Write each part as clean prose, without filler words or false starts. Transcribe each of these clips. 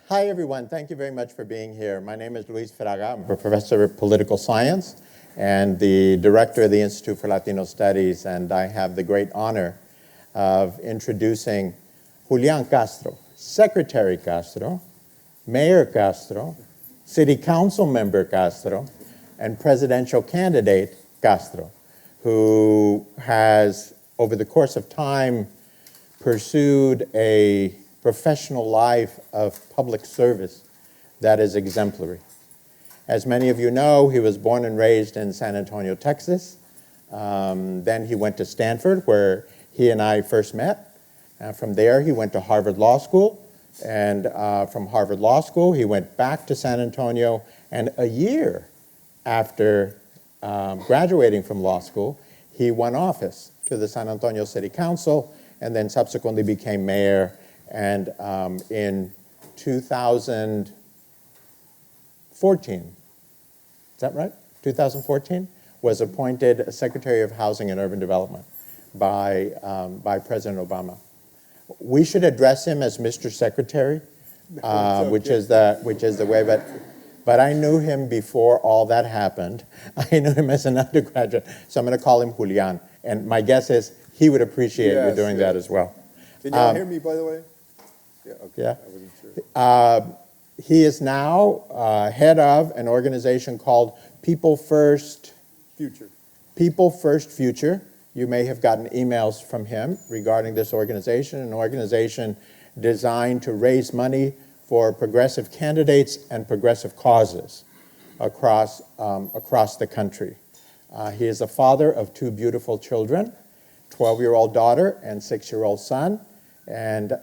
Hi, everyone. Thank you very much for being here. My name is Fraga. I'm a professor of political science and the director of the Institute for Latino Studies, and I have the great honor of introducing Julián Castro, Secretary Castro, Mayor Castro, City Council Member Castro, and presidential candidate Castro, who has, over the course of time, pursued a professional life of public service that is exemplary. As many of you know, he was born and raised in San Antonio, Texas. Then he went to Stanford, where he and I first met. From there, he went to Harvard Law School. And from Harvard Law School, he went back to San Antonio. And a year after graduating from law school, he won office to the San Antonio City Council and then subsequently became mayor. And in 2014, is that right? 2014, was appointed Secretary of Housing and Urban Development by President Obama. We should address him as Mr. Secretary, which is the way, but I knew him before all that happened. I knew him as an undergraduate, so I'm going to call him Julián. And my guess is he would appreciate you doing that as well. Can y'all hear me, by the way? Yeah, okay. Yeah. I wasn't sure. He is now head of an organization called People First Future. People First Future. You may have gotten emails from him regarding this organization, an organization designed to raise money for progressive candidates and progressive causes across the country. He is a father of two beautiful children, 12-year-old daughter and 6-year-old son, and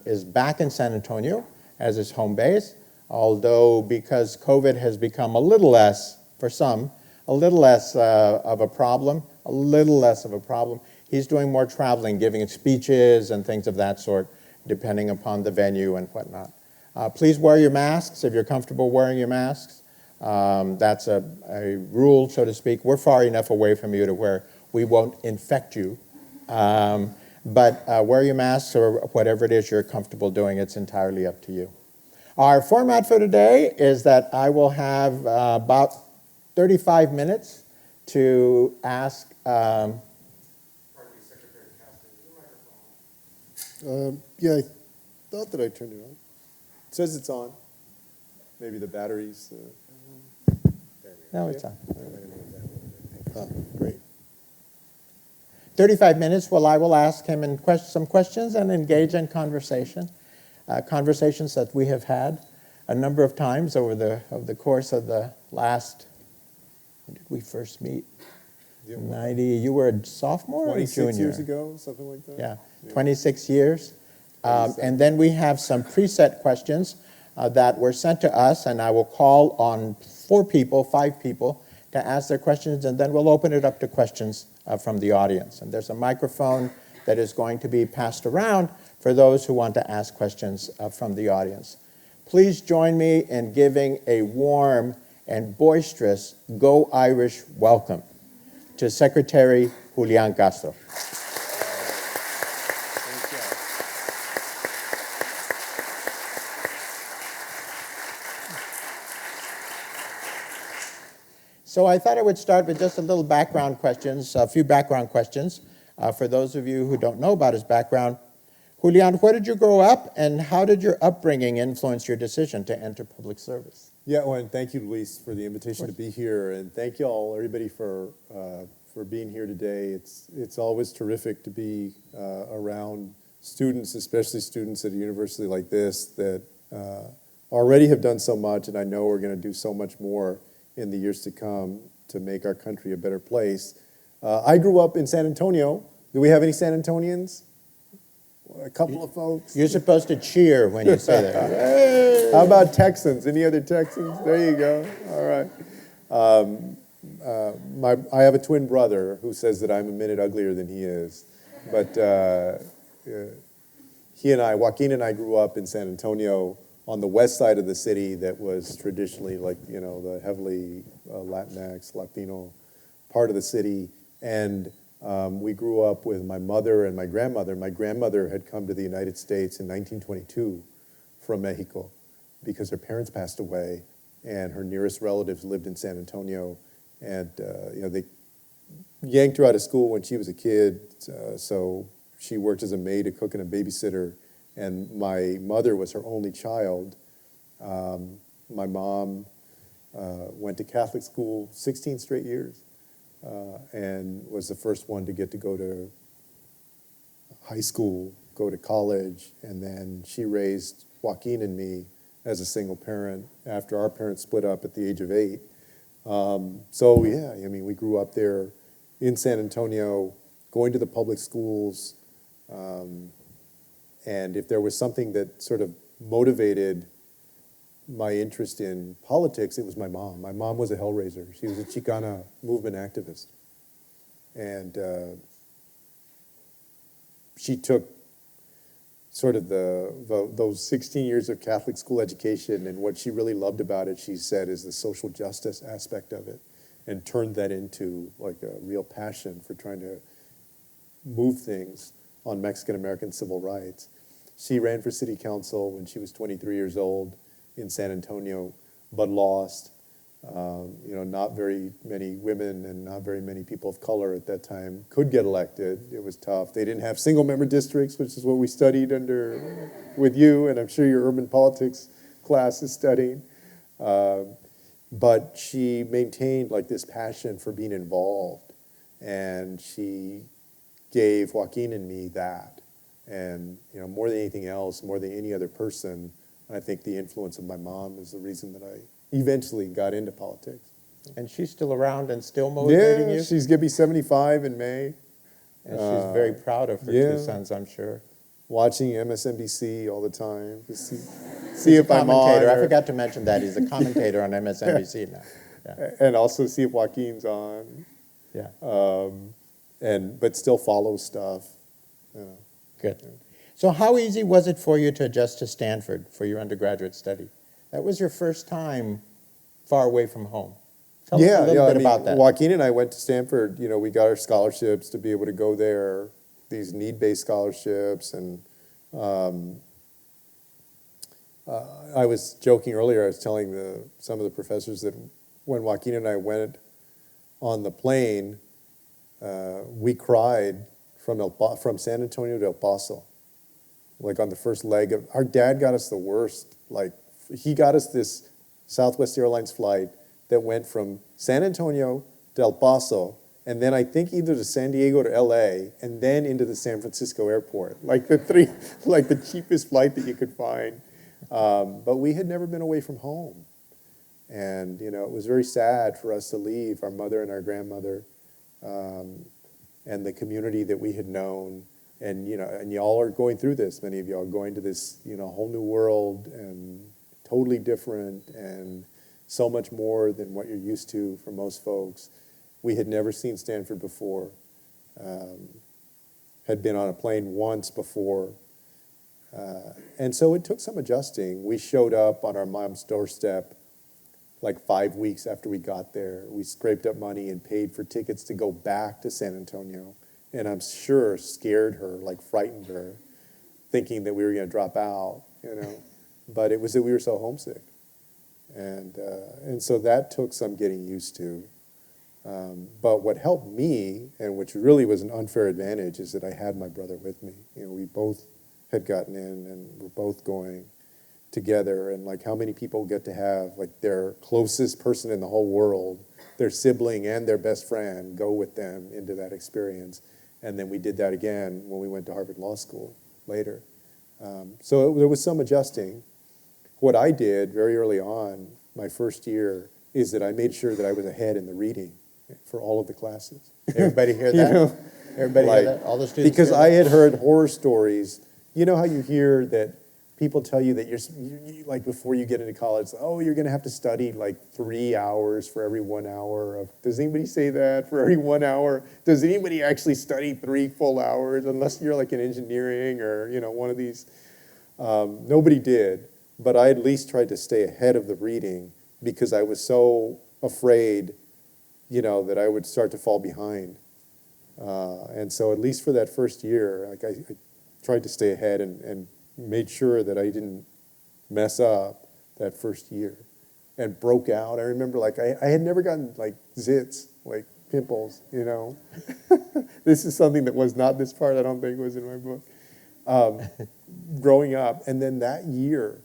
is back in San Antonio as his home base, although because COVID has become a little less, for some, a little less of a problem, he's doing more traveling, giving speeches and things of that sort, depending upon the venue and whatnot. Please wear your masks if you're comfortable wearing your masks. That's a rule, so to speak. We're far enough away from you to where we won't infect you. But wear your masks or whatever it is you're comfortable doing. It's entirely up to you. Our format for today is that I will have about 35 minutes to ask. Pardon me, Secretary Castro, is your microphone on? Yeah, I thought that I turned it on. It says it's on. Maybe the batteries. No, it's on. Oh, great. 35 minutes, well, I will ask him some questions and engage in conversation. Conversations that we have had a number of times over the course of the last, when did we first meet? 90, you were a sophomore or junior? 26 years ago, something like that? Yeah, 26 years. And then we have some preset questions that were sent to us, and I will call on 5 people, to ask their questions, and then we'll open it up to questions from the audience. And there's a microphone that is going to be passed around for those who want to ask questions from the audience. Please join me in giving a warm and boisterous Go Irish welcome to Secretary Julián Castro. So I thought I would start with just a little background questions, a few background questions for those of you who don't know about his background. Julián, where did you grow up, and how did your upbringing influence your decision to enter public service? Yeah, well, and thank you, Luis, for the invitation to be here, and thank you all, everybody, for being here today. It's always terrific to be around students, especially students at a university like this that already have done so much, and I know we're going to do so much more in the years to come to make our country a better place. I grew up in San Antonio. Do we have any San Antonians? A couple of folks. You're supposed to cheer when you say that. Hey! How about Texans? Any other Texans? There you go. All right. I have a twin brother who says that I'm a minute uglier than he is. But Joaquin and I grew up in San Antonio on the west side of the city that was traditionally the heavily Latinx, Latino part of the city. And we grew up with my mother and my grandmother. My grandmother had come to the United States in 1922 from Mexico. because her parents passed away, and her nearest relatives lived in San Antonio, and they yanked her out of school when she was a kid, so she worked as a maid, a cook, and a babysitter, and my mother was her only child. My mom went to Catholic school 16 straight years, and was the first one to get to go to high school, go to college, and then she raised Joaquin and me as a single parent after our parents split up at the age of 8. So yeah, I mean, we grew up there in San Antonio, going to the public schools, and if there was something that sort of motivated my interest in politics, it was my mom. My mom was a hellraiser. She was a Chicana movement activist. And she took sort of those 16 years of Catholic school education, and what she really loved about it, she said, is the social justice aspect of it, and turned that into like a real passion for trying to move things on Mexican-American civil rights. She ran for city council when she was 23 years old in San Antonio, but lost. Not very many women and not very many people of color at that time could get elected. It was tough. They didn't have single-member districts, which is what we studied with you, and I'm sure your urban politics class is studying. But she maintained like this passion for being involved, and she gave Joaquin and me that. And more than anything else, more than any other person, I think the influence of my mom is the reason that I eventually got into politics. And she's still around and still motivating you? She's going to be 75 in May. And she's very proud of her two sons, I'm sure. Watching MSNBC all the time to see He's if a I'm on. commentator. I forgot to mention that. He's a commentator on MSNBC now. Yeah. And also see if Joaquin's on. Yeah. But still follow stuff. Good. So how easy was it for you to adjust to Stanford for your undergraduate study? That was your first time far away from home. Tell us a little bit about that. Joaquin and I went to Stanford. We got our scholarships to be able to go there, these need-based scholarships. And I was joking earlier, I was telling some of the professors that when Joaquin and I went on the plane, we cried from San Antonio to El Paso. Like on the first leg of, our dad got us the worst, he got us this Southwest Airlines flight that went from San Antonio to El Paso, and then I think either to San Diego to LA, and then into the San Francisco airport. The cheapest flight that you could find. But we had never been away from home. And, it was very sad for us to leave our mother and our grandmother, and the community that we had known. And, and y'all are going through this. Many of y'all are going to this, whole new world, and totally different, and so much more than what you're used to for most folks. We had never seen Stanford before, had been on a plane once before. And so it took some adjusting. We showed up on our mom's doorstep like 5 weeks after we got there. We scraped up money and paid for tickets to go back to San Antonio. And I'm sure scared her, frightened her, thinking that we were going to drop out, But it was that we were so homesick. And so that took some getting used to. But what helped me, and which really was an unfair advantage, is that I had my brother with me. We both had gotten in and were both going together. And how many people get to have their closest person in the whole world, their sibling and their best friend, go with them into that experience. And then we did that again when we went to Harvard Law School later. So there was some adjusting. What I did very early on, my first year, is that I made sure that I was ahead in the reading for all of the classes. Everybody hear that? Everybody hear that? All the students because hear I that? had heard horror stories. You know how you hear that people tell you that you're before you get into college, you're going to have to study 3 hours for every 1 hour. Does anybody say that? For every 1 hour? Does anybody actually study 3 full hours? Unless you're in engineering or, one of these. Nobody did. But I at least tried to stay ahead of the reading because I was so afraid, that I would start to fall behind. And so at least for that first year, I tried to stay ahead and made sure that I didn't mess up that first year and broke out. I remember like I had never gotten like zits, like pimples, you know. This is something that was not this part, I don't think was in my book. Growing up, and then that year,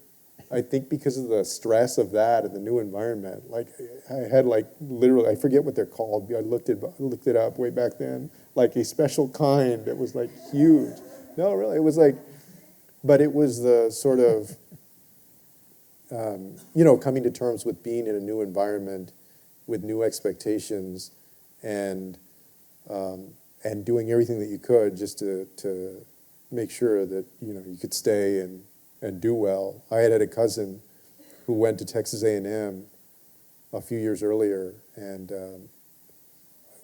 I think because of the stress of that and the new environment, like I had like literally, I forget what they're called. I looked it up way back then, like a special kind that was like huge. No, really, it was like, but it was the sort of, coming to terms with being in a new environment, with new expectations, and doing everything that you could just to make sure that you could stay and do well. I had a cousin who went to Texas A&M a few years earlier, and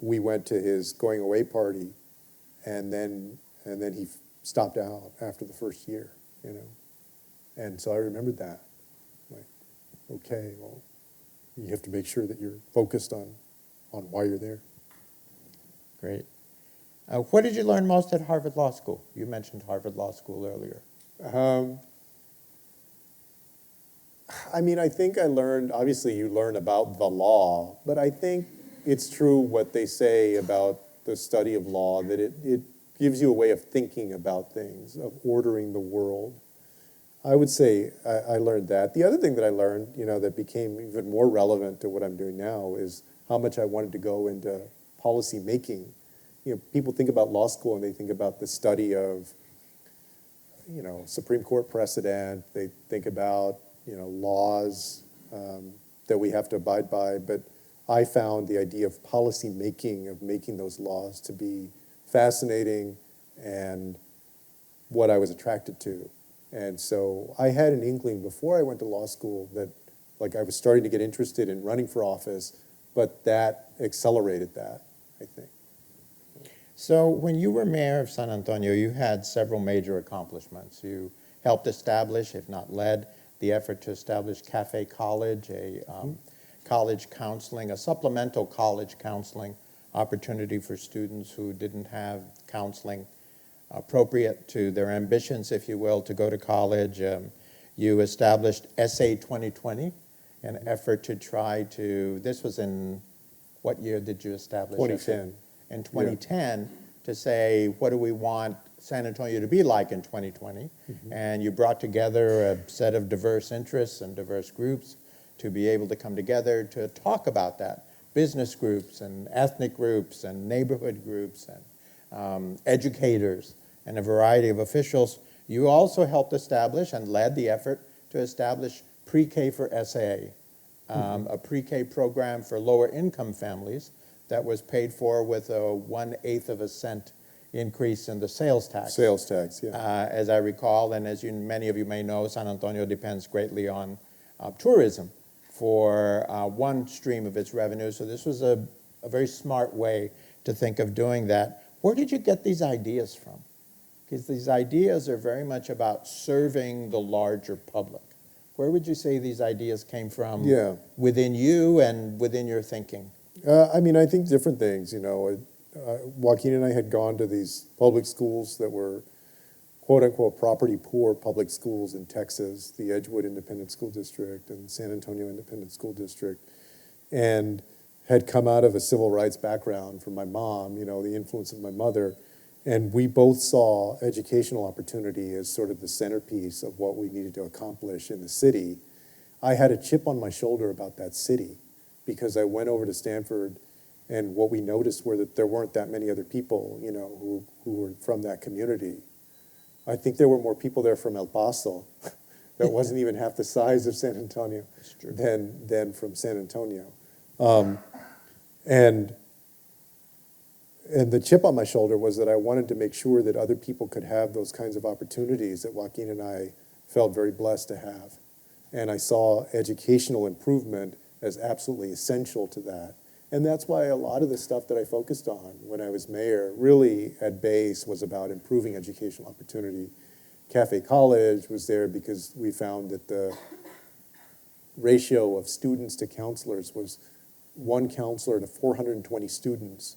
we went to his going away party, and then he stopped out after the first year, and so I remembered that, like, okay, well, you have to make sure that you're focused on why you're there. Great. What did you learn most at Harvard Law School? You mentioned Harvard Law School earlier. I think I learned, obviously you learn about the law, but I think it's true what they say about the study of law, that it gives you a way of thinking about things, of ordering the world. I would say I learned that. The other thing that I learned, that became even more relevant to what I'm doing now is how much I wanted to go into policy making. People think about law school and they think about the study of, Supreme Court precedent. They think about, laws that we have to abide by. But I found the idea of policy making, of making those laws, to be fascinating and what I was attracted to. And so I had an inkling before I went to law school that, like, I was starting to get interested in running for office, but that accelerated that, I think. So when you were mayor of San Antonio, you had several major accomplishments. You helped establish, if not led, the effort to establish Cafe College, a college counseling, a supplemental college counseling opportunity for students who didn't have counseling appropriate to their ambitions, if you will, to go to college. You established SA 2020, an effort to try to, this was in, what year did you establish? 2010. In 2010, to say, what do we want San Antonio to be like in 2020? Mm-hmm. And you brought together a set of diverse interests and diverse groups to be able to come together to talk about that. Business groups and ethnic groups and neighborhood groups and educators and a variety of officials. You also helped establish and led the effort to establish Pre-K for SA, a pre-K program for lower income families that was paid for with a 1/8 of a cent increase in the sales tax. Sales tax, yeah. As I recall, and as many of you may know, San Antonio depends greatly on tourism for one stream of its revenue. So this was a very smart way to think of doing that. Where did you get these ideas from? Because these ideas are very much about serving the larger public. Where would you say these ideas came from within you and within your thinking? I think different things, Joaquin and I had gone to these public schools that were quote-unquote property poor public schools in Texas, the Edgewood Independent School District and San Antonio Independent School District, and had come out of a civil rights background from my mom, the influence of my mother, and we both saw educational opportunity as sort of the centerpiece of what we needed to accomplish in the city. I had a chip on my shoulder about that city, because I went over to Stanford, and what we noticed were that there weren't that many other people, who were from that community. I think there were more people there from El Paso that wasn't even half the size of San Antonio than from San Antonio. And the chip on my shoulder was that I wanted to make sure that other people could have those kinds of opportunities that Joaquin and I felt very blessed to have. And I saw educational improvement as absolutely essential to that. And that's why a lot of the stuff that I focused on when I was mayor really at base was about improving educational opportunity. Cafe College was there because we found that the ratio of students to counselors was one counselor to 420 students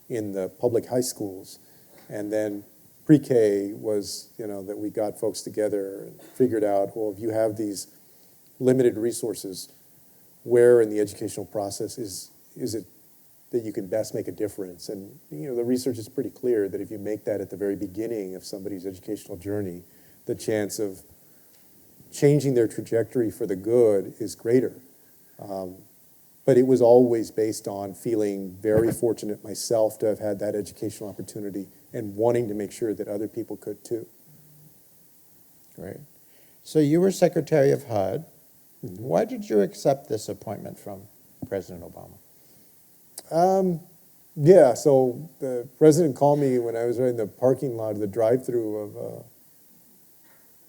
in the public high schools. And then pre-K was, that we got folks together and figured out, well, if you have these limited resources, where in the educational process is it that you can best make a difference? And the research is pretty clear that if you make that at the very beginning of somebody's educational journey, the chance of changing their trajectory for the good is greater. But it was always based on feeling very fortunate myself to have had that educational opportunity and wanting to make sure that other people could too. Great. So you were Secretary of HUD. Why did you accept this appointment from President Obama? Yeah, so the president called me when I was in the parking lot of the drive-through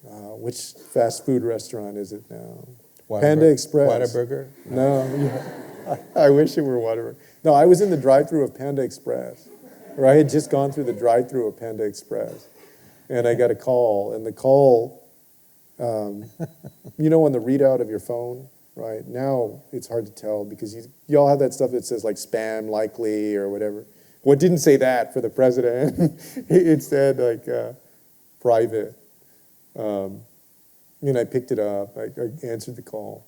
of, which fast food restaurant is it now? Panda Express. Whataburger? No, I wish it were Whataburger. No, I was in the drive-through of Panda Express, or I had just gone through the drive-through of Panda Express, and I got a call, and the call, on the readout of your phone, right? Now it's hard to tell because you all have that stuff that says like spam likely or whatever. Well, it didn't say that for the president. It said like private. And I picked it up. I answered the call,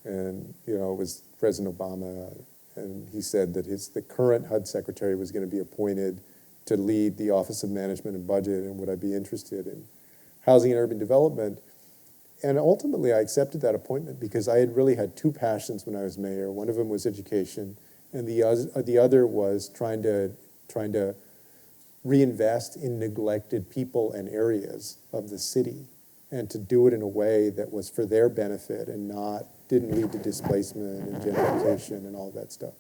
and it was President Obama, and he said that the current HUD secretary was going to be appointed to lead the Office of Management and Budget, and would I be interested in housing and urban development? And ultimately, I accepted that appointment because I had really had two passions when I was mayor. One of them was education, and the other was trying to reinvest in neglected people and areas of the city, and to do it in a way that was for their benefit and didn't lead to displacement and gentrification and all of that stuff.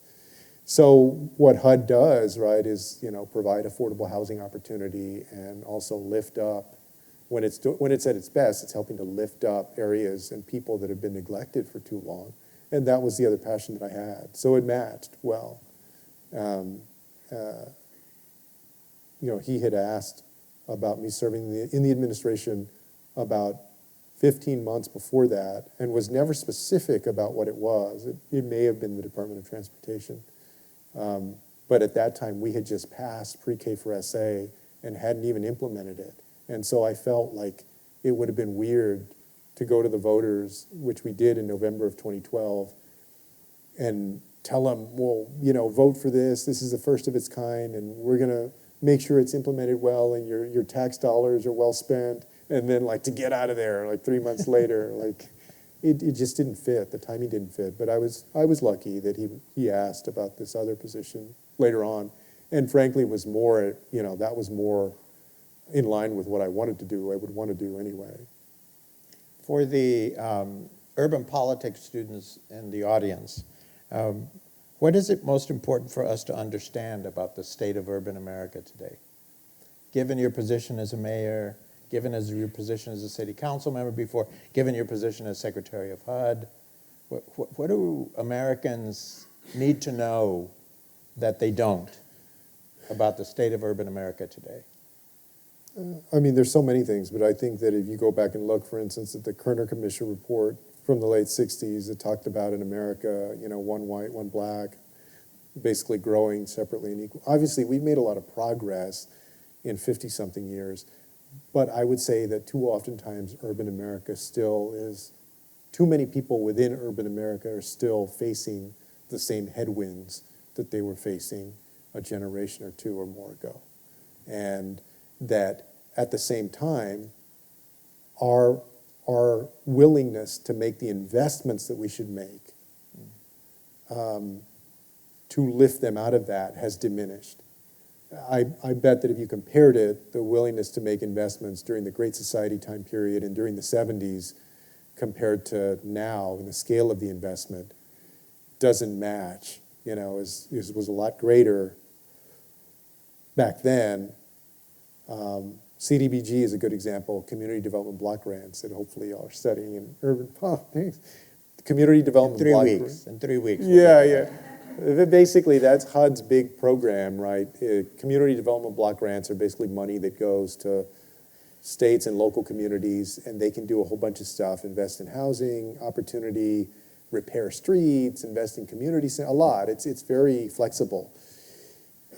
So what HUD does, right, is provide affordable housing opportunity and also lift up. When it's at its best, it's helping to lift up areas and people that have been neglected for too long. And that was the other passion that I had. So it matched well. He had asked about me serving in the administration about 15 months before that, and was never specific about what it was. It may have been the Department of Transportation. But at that time, we had just passed pre-K for SA and hadn't even implemented it. And so I felt like it would have been weird to go to the voters, which we did in November of 2012, and tell them, well, vote for this. This is the first of its kind, and we're going to make sure it's implemented well, and your tax dollars are well spent. And then, to get out of there, 3 months later, it just didn't fit. The timing didn't fit. But I was lucky that he asked about this other position later on, and frankly, was more that was more in line with what I wanted to do. I would want to do anyway. For the urban politics students in the audience, what is it most important for us to understand about the state of urban America today? Given your position as a mayor, given your position as a city council member before, given your position as Secretary of HUD, what do Americans need to know that they don't about the state of urban America today? There's so many things, but I think that if you go back and look, for instance, at the Kerner Commission report from the late 60s, it talked about in America, one white, one black, basically growing separately and equal. Obviously, we've made a lot of progress in 50-something years, but I would say that too oftentimes urban America still is, too many people within urban America are still facing the same headwinds that they were facing a generation or two or more ago. And that at the same time, our willingness to make the investments that we should make to lift them out of that has diminished. I bet that if you compared it, the willingness to make investments during the Great Society time period and during the 70s compared to now and the scale of the investment doesn't match, was a lot greater back then. CDBG is a good example, community development block grants that hopefully y'all are studying in urban politics. Community development block grants. In 3 weeks. Yeah. Basically, that's HUD's big program, right? Community development block grants are basically money that goes to states and local communities, and they can do a whole bunch of stuff, invest in housing, opportunity, repair streets, invest in communities, a lot. It's very flexible.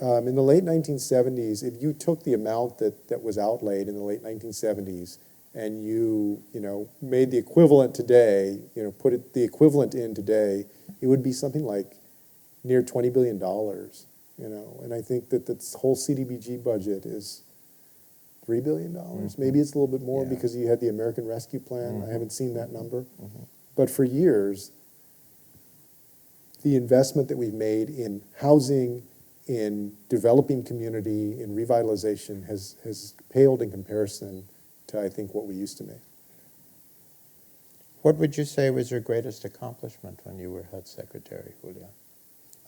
In the late 1970s, if you took the amount that was outlaid in the late 1970s and you made the equivalent today, the equivalent in today, it would be something like near $20 billion, and I think that this whole CDBG budget is $3 billion. Maybe it's a little bit more because you had the American Rescue Plan. I haven't seen that number. But for years, the investment that we've made in housing, in developing community, in revitalization has paled in comparison to, I think, what we used to make. What would you say was your greatest accomplishment when you were HUD Secretary, Julian?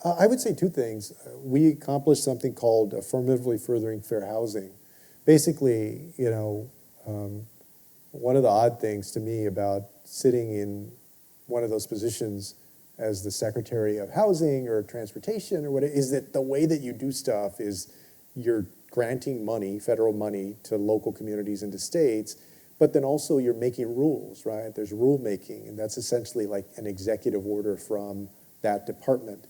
I would say two things. We accomplished something called affirmatively furthering fair housing. Basically, one of the odd things to me about sitting in one of those positions as the Secretary of Housing or Transportation or whatever is that the way that you do stuff is you're granting money, federal money, to local communities and to states, but then also you're making rules, right? There's rulemaking, and that's essentially like an executive order from that department.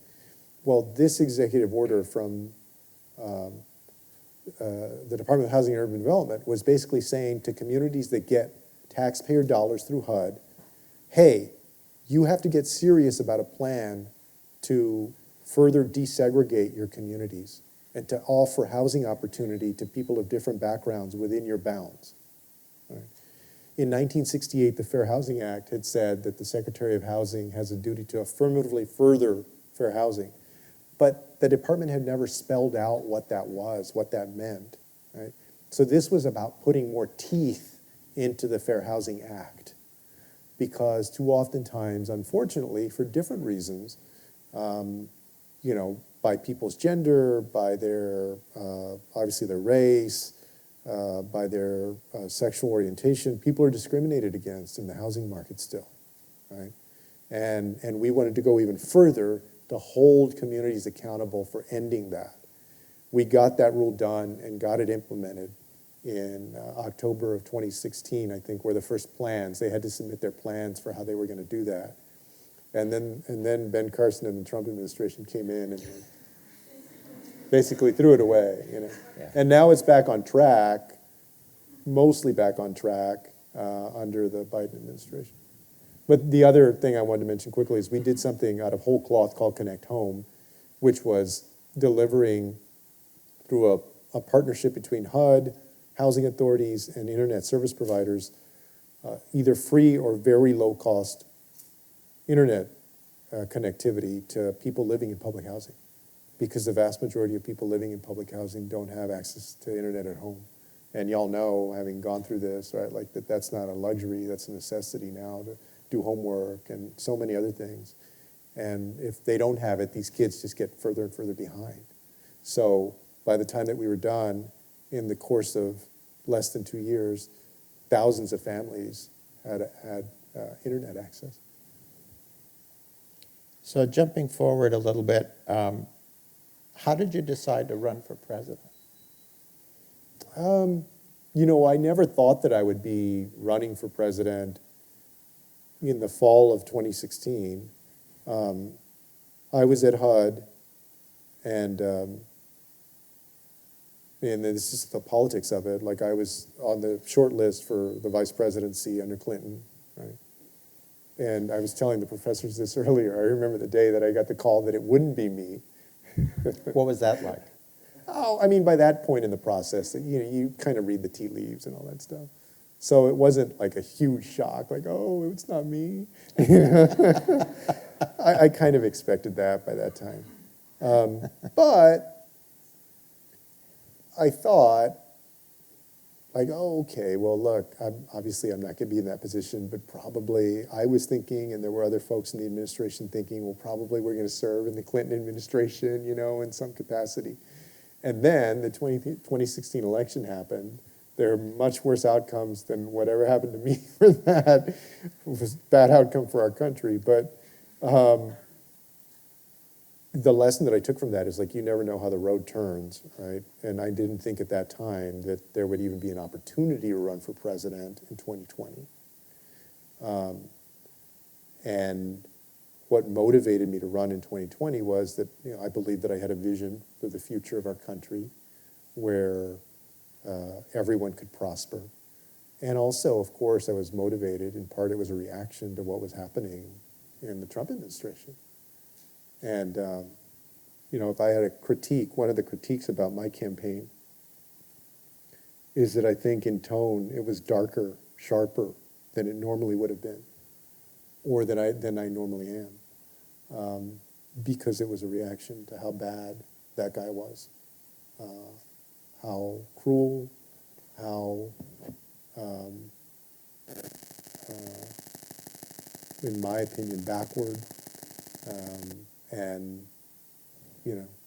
Well, this executive order from the Department of Housing and Urban Development was basically saying to communities that get taxpayer dollars through HUD, hey, you have to get serious about a plan to further desegregate your communities and to offer housing opportunity to people of different backgrounds within your bounds. Right. In 1968, the Fair Housing Act had said that the Secretary of Housing has a duty to affirmatively further fair housing. But the department had never spelled out what that was, what that meant. Right? So this was about putting more teeth into the Fair Housing Act. Because too oftentimes, unfortunately, for different reasons, by people's gender, by their, obviously their race, by their sexual orientation, people are discriminated against in the housing market still, right? And we wanted to go even further to hold communities accountable for ending that. We got that rule done and got it implemented in October of 2016, I think, were the first plans. They had to submit their plans for how they were going to do that. And then Ben Carson and the Trump administration came in and basically threw it away. Yeah. And now it's back on track, mostly back on track under the Biden administration. But the other thing I wanted to mention quickly is we did something out of whole cloth called Connect Home, which was delivering through a partnership between HUD, housing authorities, and internet service providers, either free or very low-cost internet connectivity to people living in public housing, because the vast majority of people living in public housing don't have access to internet at home. And y'all know, having gone through this, right, like that's not a luxury, that's a necessity now to do homework and so many other things. And if they don't have it, these kids just get further and further behind. So by the time that we were done, in the course of less than 2 years, thousands of families had internet access. So jumping forward a little bit, how did you decide to run for president? I never thought that I would be running for president in the fall of 2016. I was at HUD, and this is the politics of it. Like, I was on the short list for the vice presidency under Clinton, right? And I was telling the professors this earlier. I remember the day that I got the call that it wouldn't be me. What was that like? Oh, I mean, by that point in the process, you kind of read the tea leaves and all that stuff. So it wasn't like a huge shock, like, oh, it's not me. I kind of expected that by that time. But I thought, like, oh, okay, well, look, obviously I'm not going to be in that position, but probably I was thinking, and there were other folks in the administration thinking, well, probably we're going to serve in the Clinton administration, in some capacity. And then the 2016 election happened. There are much worse outcomes than whatever happened to me for that. It was a bad outcome for our country. But the lesson that I took from that is, like, you never know how the road turns, right? And I didn't think at that time that there would even be an opportunity to run for president in 2020. And what motivated me to run in 2020 was that I believed that I had a vision for the future of our country where everyone could prosper, And also, of course, I was motivated. In part, it was a reaction to what was happening in the Trump administration. And, if I had a critique, one of the critiques about my campaign is that I think in tone it was darker, sharper than it normally would have been, or than I normally am, because it was a reaction to how bad that guy was, how cruel, how, in my opinion, backward, and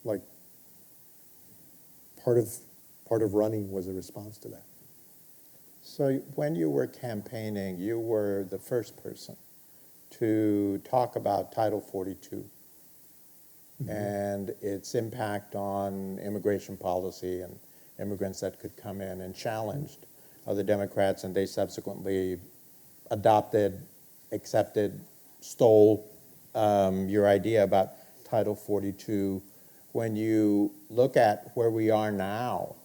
like part of running was a response to that. So when you were campaigning, you were the first person to talk about Title 42 and its impact on immigration policy and immigrants that could come in, and challenged other Democrats, and they subsequently adopted, accepted, stole your idea about Title 42. When you look at where we are now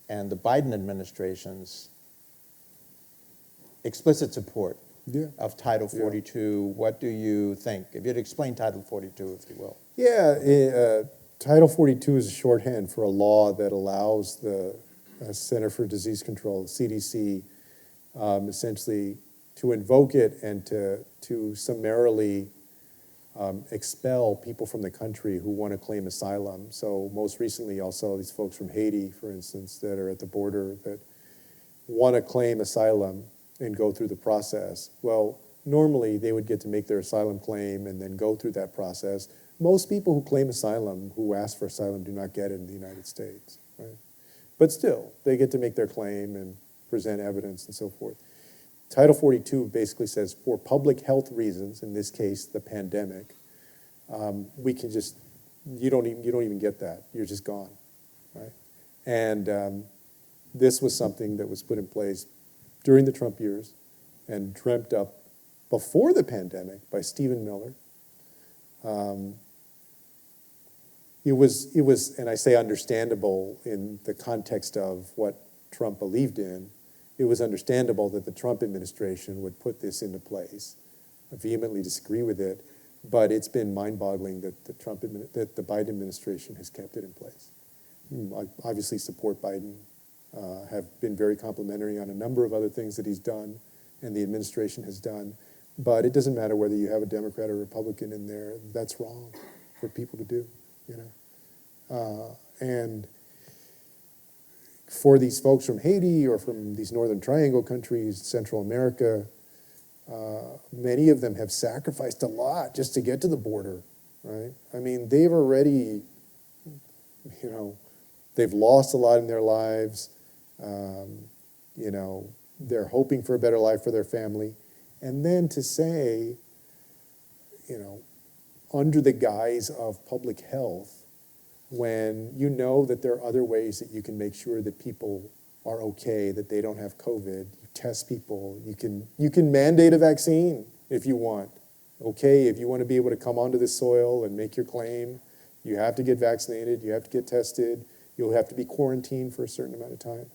and the Biden administration's explicit support of Title 42, what do you think? If you'd explain Title 42, if you will. Yeah, Title 42 is a shorthand for a law that allows the Center for Disease Control, the CDC, essentially to invoke it and to summarily expel people from the country who want to claim asylum. So most recently, y'all saw these folks from Haiti, for instance, that are at the border that want to claim asylum and go through the process. Well, normally they would get to make their asylum claim and then go through that process. Most people who claim asylum, who ask for asylum, do not get it in the United States, right? But still, they get to make their claim and present evidence and so forth. Title 42 basically says, for public health reasons, in this case, the pandemic, we can just, you don't even get that. You're just gone, right? And this was something that was put in place during the Trump years and dreamt up before the pandemic by Stephen Miller. It was, and I say understandable in the context of what Trump believed in. It was understandable that the Trump administration would put this into place. I vehemently disagree with it, but it's been mind-boggling that the Biden administration has kept it in place. I obviously support Biden, have been very complimentary on a number of other things that he's done and the administration has done, but it doesn't matter whether you have a Democrat or Republican in there. That's wrong for people to do, and for these folks from Haiti or from these Northern Triangle countries, Central America, many of them have sacrificed a lot just to get to the border, right? I mean, they've already, they've lost a lot in their lives. They're hoping for a better life for their family. And then to say, under the guise of public health, when you know that there are other ways that you can make sure that people are okay, that they don't have COVID, you test people, you can mandate a vaccine if you want. Okay, if you want to be able to come onto this soil and make your claim, you have to get vaccinated, you have to get tested, you'll have to be quarantined for a certain amount of time.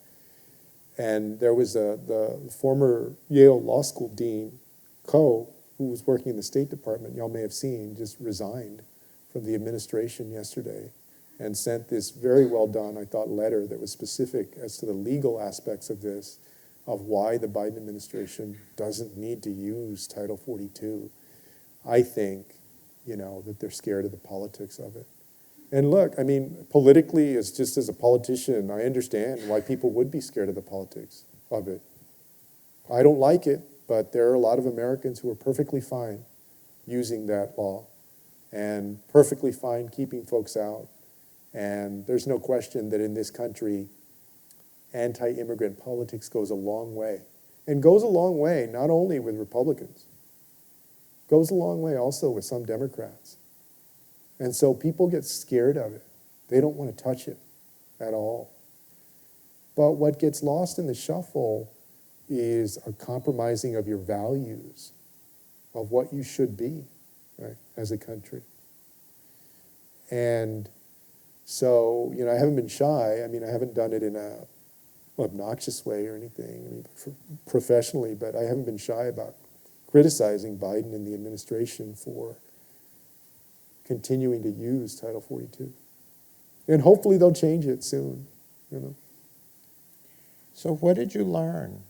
And there was the former Yale Law School dean, Coe, who was working in the State Department, y'all may have seen, just resigned from the administration yesterday and sent this very well done, I thought, letter that was specific as to the legal aspects of this, of why the Biden administration doesn't need to use Title 42. I think, that they're scared of the politics of it. And look, I mean, politically, just as a politician, I understand why people would be scared of the politics of it. I don't like it, but there are a lot of Americans who are perfectly fine using that law and perfectly fine keeping folks out. And there's no question that in this country, anti-immigrant politics goes a long way. And goes a long way not only with Republicans, goes a long way also with some Democrats. And so people get scared of it. They don't want to touch it at all. But what gets lost in the shuffle is a compromising of your values, of what you should be, right, as a country. And so, I haven't been shy. I mean, I haven't done it in obnoxious way or anything, I mean, professionally, but I haven't been shy about criticizing Biden and the administration for continuing to use Title 42. And hopefully they'll change it soon, you know. So what did you learn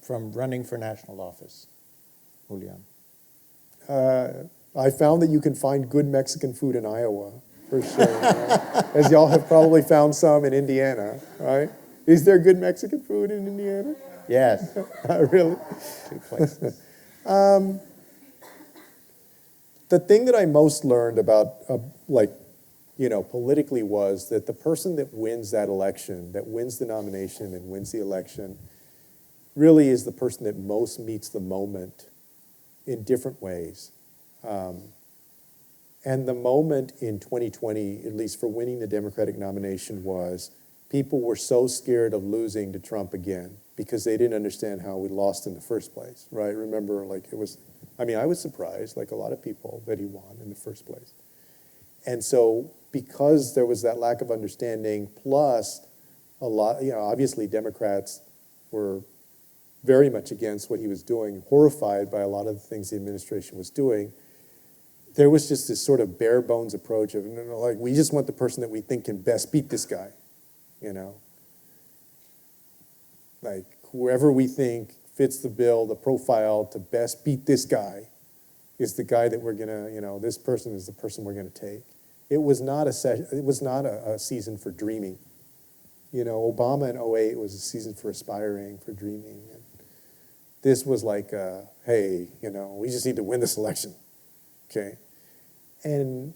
from running for national office, Julian? I found that you can find good Mexican food in Iowa, for sure. Right? As y'all have probably found some in Indiana, right? Is there good Mexican food in Indiana? Yes. Really? 2 places. The thing that I most learned about, politically was that the person that wins that election, that wins the nomination and wins the election, really is the person that most meets the moment in different ways. And the moment in 2020, at least for winning the Democratic nomination, was people were so scared of losing to Trump again because they didn't understand how we lost in the first place, right? Remember, I was surprised, like a lot of people, that he won in the first place. And so because there was that lack of understanding, plus a lot, obviously Democrats were very much against what he was doing, horrified by a lot of the things the administration was doing, there was just this sort of bare bones approach of, we just want the person that we think can best beat this guy, Like whoever we think fits the bill, the profile to best beat this guy is the guy that we're gonna, this person is the person we're gonna take. It was not a season for dreaming. Obama in '08 was a season for aspiring, for dreaming. And this was like, hey, we just need to win this election, okay? And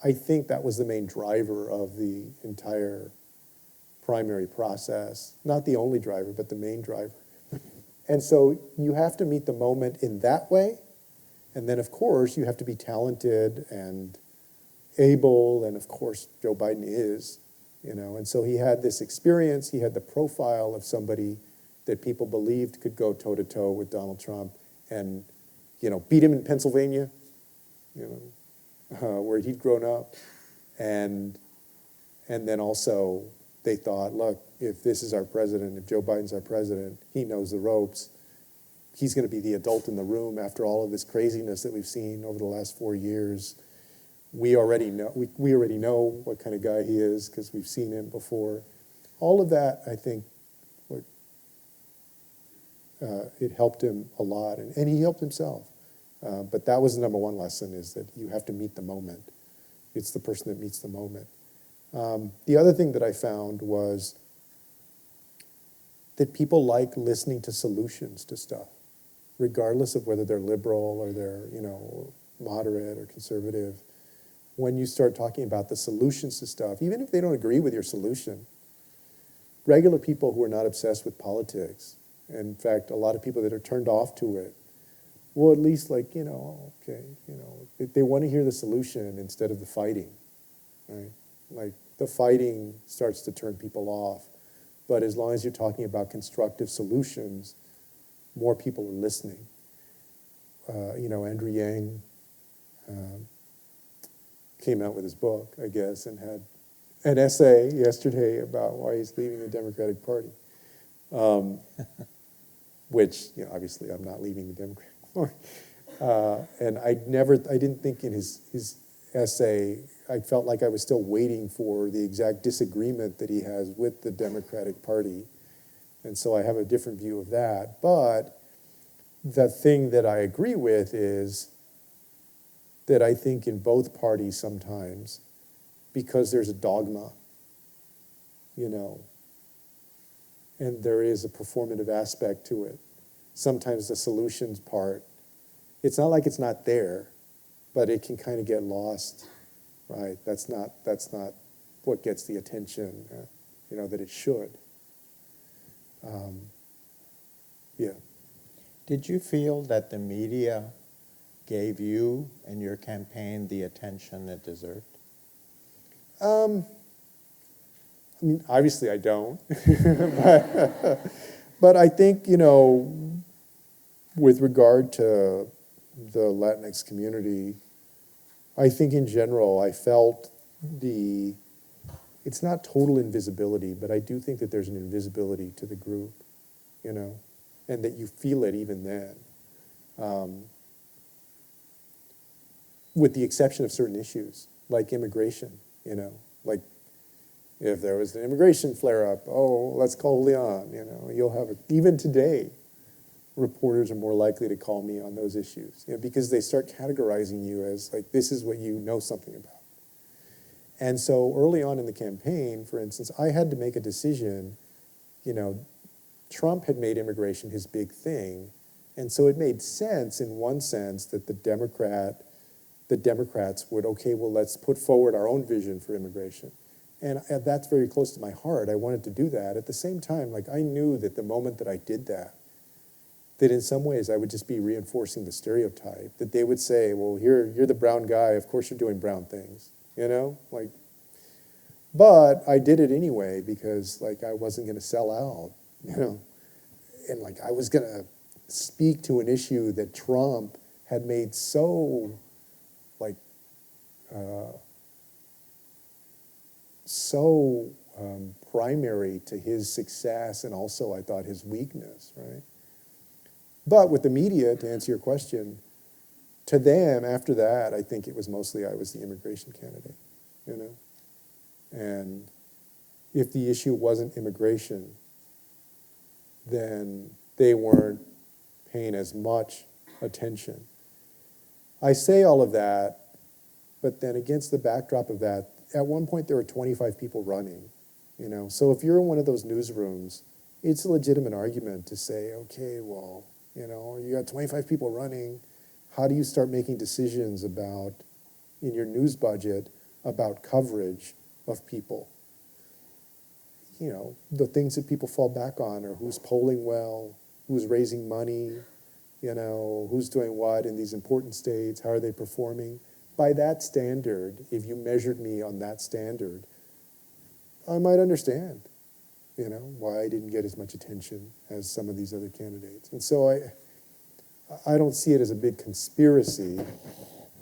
I think that was the main driver of the entire primary process. Not the only driver, but the main driver. And so you have to meet the moment in that way. And then, of course, you have to be talented and able. And, of course, Joe Biden is, And so he had this experience. He had the profile of somebody that people believed could go toe-to-toe with Donald Trump and, beat him in Pennsylvania, where he'd grown up. And then also they thought, look, if this is our president, if Joe Biden's our president, he knows the ropes. He's going to be the adult in the room after all of this craziness that we've seen over the last 4 years. We already know what kind of guy he is because we've seen him before. All of that, I think, it helped him a lot, and he helped himself. But that was the number one lesson, is that you have to meet the moment. It's the person that meets the moment. The other thing that I found was that people like listening to solutions to stuff, regardless of whether they're liberal or they're, moderate or conservative. When you start talking about the solutions to stuff, even if they don't agree with your solution, regular people who are not obsessed with politics, in fact, a lot of people that are turned off to it, will at least they want to hear the solution instead of the fighting, right? Like the fighting starts to turn people off. But as long as you're talking about constructive solutions, more people are listening. Andrew Yang came out with his book, I guess, and had an essay yesterday about why he's leaving the Democratic Party. Which, obviously I'm not leaving the Democratic Party. And I didn't think in his essay, I felt like I was still waiting for the exact disagreement that he has with the Democratic Party. And so I have a different view of that. But the thing that I agree with is that I think in both parties sometimes, because there's a dogma, and there is a performative aspect to it, sometimes the solutions part, it's not like it's not there, but it can kind of get lost, right? That's not what gets the attention, that it should. Yeah. Did you feel that the media gave you and your campaign the attention it deserved? Obviously I don't. but I think, with regard to the Latinx community, I think in general I felt the it's not total invisibility, but I do think that there's an invisibility to the group, you know, and that you feel it even then. With the exception of certain issues, like immigration, you know, like if there was an immigration flare-up, oh, let's call Julián, you know, you'll have even today, reporters are more likely to call me on those issues, you know, because they start categorizing you as like, this is what you know something about. And so early on in the campaign, for instance, I had to make a decision, you know, Trump had made immigration his big thing, and so it made sense in one sense that the Democrats would, okay, well, let's put forward our own vision for immigration. And that's very close to my heart. I wanted to do that. At the same time, like I knew that the moment that I did that in some ways I would just be reinforcing the stereotype, that they would say, well, you're the brown guy, of course you're doing brown things, you know? Like, but I did it anyway because like I wasn't gonna sell out, you know? And like I was gonna speak to an issue that Trump had made so like, primary to his success and also I thought his weakness, right? But with the media, to answer your question, to them after that, I think it was mostly I was the immigration candidate, you know? And if the issue wasn't immigration, then they weren't paying as much attention. I say all of that, but then against the backdrop of that, at one point there were 25 people running, you know? So if you're in one of those newsrooms, it's a legitimate argument to say, okay, well, you know, you got 25 people running, how do you start making decisions about, in your news budget, about coverage of people? You know, the things that people fall back on are who's polling well, who's raising money, you know, who's doing what in these important states, how are they performing? By that standard, if you measured me on that standard, I might understand, you know, why I didn't get as much attention as some of these other candidates. And so I don't see it as a big conspiracy,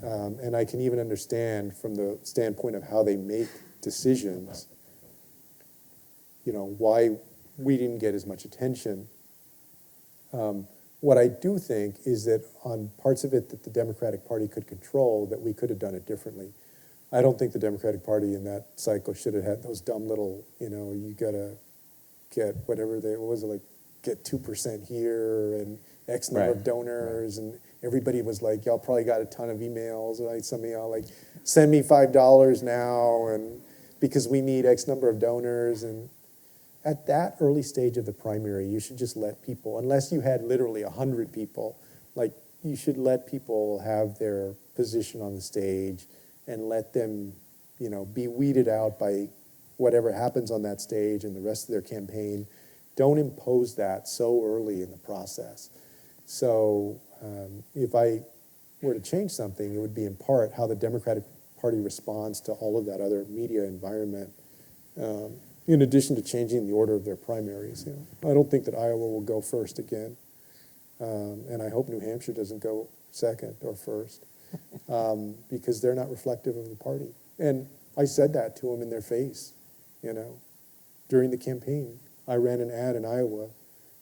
and I can even understand from the standpoint of how they make decisions, you know, why we didn't get as much attention. What I do think is that on parts of it that the Democratic Party could control, that we could have done it differently. I don't think the Democratic Party in that cycle should have had those dumb little, you know, you gotta get whatever what was it, like, get 2% here and X number of donors, and everybody was like, y'all probably got a ton of emails, right? Some of y'all like, send me $5 now, and because we need X number of donors. And at that early stage of the primary, you should just let people, unless you had literally 100 people, like you should let people have their position on the stage and let them, you know, be weeded out by whatever happens on that stage and the rest of their campaign. Don't impose that so early in the process. So if I were to change something, it would be in part how the Democratic Party responds to all of that other media environment, in addition to changing the order of their primaries. You know, I don't think that Iowa will go first again, and I hope New Hampshire doesn't go second or first, because they're not reflective of the party. And I said that to them in their face, you know, during the campaign. I ran an ad in Iowa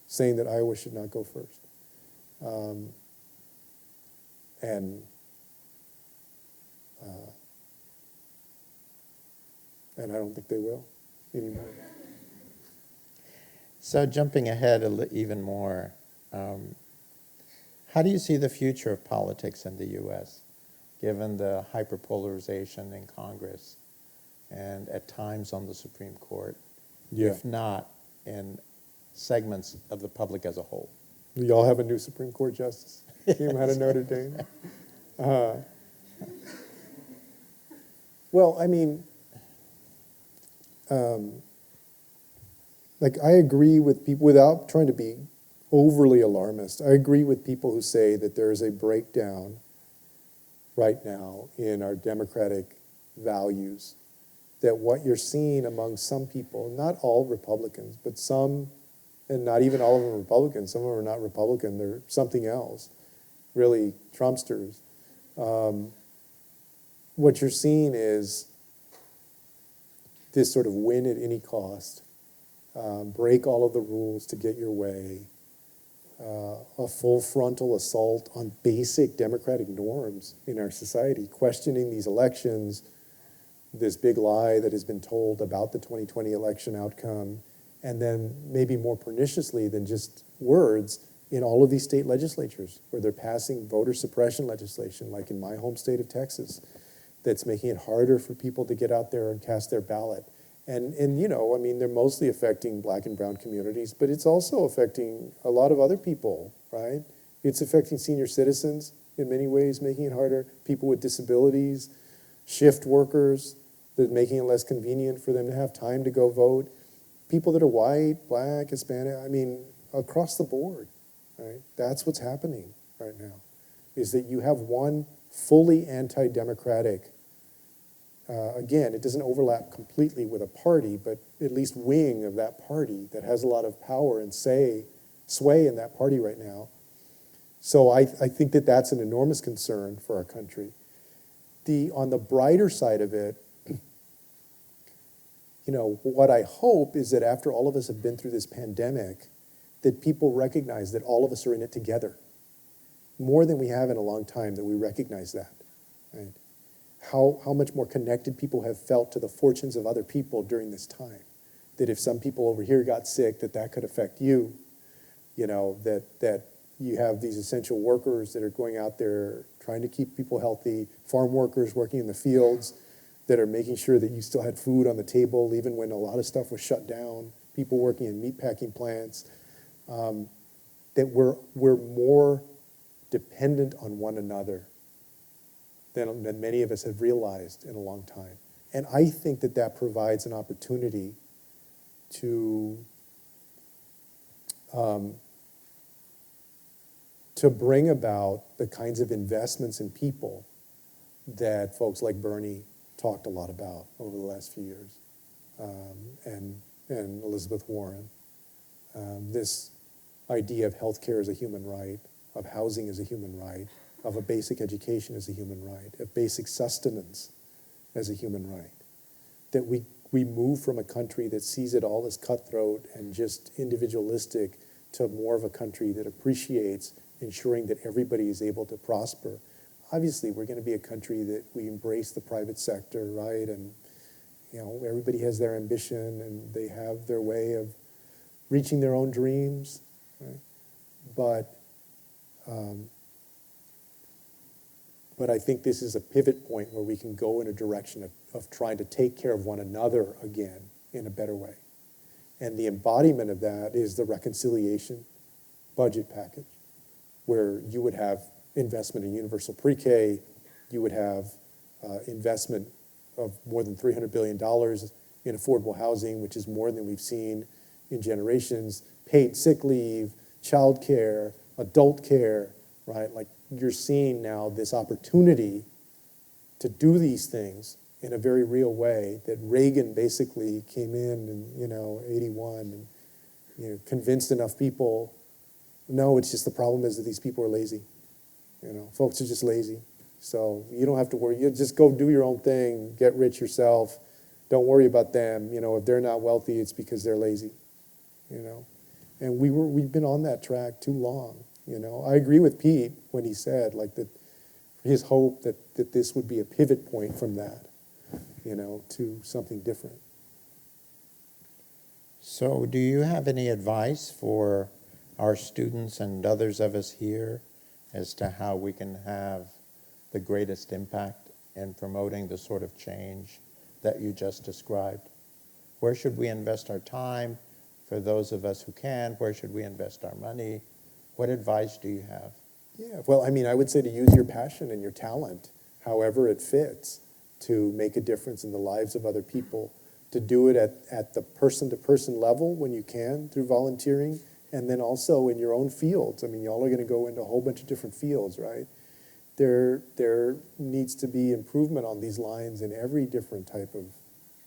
saying that Iowa should not go first. And I don't think they will anymore. So jumping ahead even more, how do you see the future of politics in the U.S., given the hyperpolarization in Congress and at times on the Supreme Court, if not in segments of the public as a whole? Y'all have a new Supreme Court justice. Came out of Notre Dame. Well, I mean, like I agree with people, without trying to be overly alarmist, I agree with people who say that there is a breakdown right now in our democratic values, that what you're seeing among some people, not all Republicans, but some, and not even all of them are Republicans, some of them are not Republican, they're something else, really Trumpsters. What you're seeing is this sort of win at any cost, break all of the rules to get your way, a full frontal assault on basic democratic norms in our society, questioning these elections, this big lie that has been told about the 2020 election outcome, and then maybe more perniciously than just words, in all of these state legislatures where they're passing voter suppression legislation, like in my home state of Texas, that's making it harder for people to get out there and cast their ballot. And you know, I mean, they're mostly affecting black and brown communities, but it's also affecting a lot of other people, right? It's affecting senior citizens in many ways, making it harder, people with disabilities, shift workers, that making it less convenient for them to have time to go vote, people that are white, black, Hispanic, I mean, across the board, right? That's what's happening right now, is that you have one fully anti-democratic, again, it doesn't overlap completely with a party, but at least wing of that party that has a lot of power and sway in that party right now. So I think that that's an enormous concern for our country. On the brighter side of it, you know, what I hope is that after all of us have been through this pandemic, that people recognize that all of us are in it together. More than we have in a long time, that we recognize that, right? How much more connected people have felt to the fortunes of other people during this time. That if some people over here got sick, that could affect you. You know, that you have these essential workers that are going out there trying to keep people healthy, farm workers working in the fields that are making sure that you still had food on the table even when a lot of stuff was shut down, people working in meatpacking plants, that we're more dependent on one another than many of us have realized in a long time. And I think that provides an opportunity to bring about the kinds of investments in people that folks like Bernie talked a lot about over the last few years, and Elizabeth Warren. This idea of healthcare as a human right, of housing as a human right, of a basic education as a human right, of basic sustenance as a human right. That we move from a country that sees it all as cutthroat and just individualistic to more of a country that appreciates ensuring that everybody is able to prosper. Obviously, we're going to be a country that we embrace the private sector, right? And you know, everybody has their ambition and they have their way of reaching their own dreams, right? But I think this is a pivot point where we can go in a direction of trying to take care of one another again in a better way. And the embodiment of that is the reconciliation budget package, where you would have investment in universal pre-K, you would have investment of more than $300 billion in affordable housing, which is more than we've seen in generations, paid sick leave, child care, adult care, right? Like, you're seeing now this opportunity to do these things in a very real way that Reagan basically came in 81 and, you know, convinced enough people, no, it's just the problem is that these people are lazy. You know, folks are just lazy. So you don't have to worry. You just go do your own thing, get rich yourself. Don't worry about them. You know, if they're not wealthy, it's because they're lazy. You know, and we've been on that track too long. You know, I agree with Pete when he said like that his hope that this would be a pivot point from that, you know, to something different. So do you have any advice for our students and others of us here as to how we can have the greatest impact in promoting the sort of change that you just described? Where should we invest our time for those of us who can? Where should we invest our money? What advice do you have? Yeah, well, I mean, I would say to use your passion and your talent, however it fits, to make a difference in the lives of other people, to do it at the person-to-person level when you can through volunteering, and then also in your own fields. I mean, y'all are going to go into a whole bunch of different fields, right? There needs to be improvement on these lines in every different type of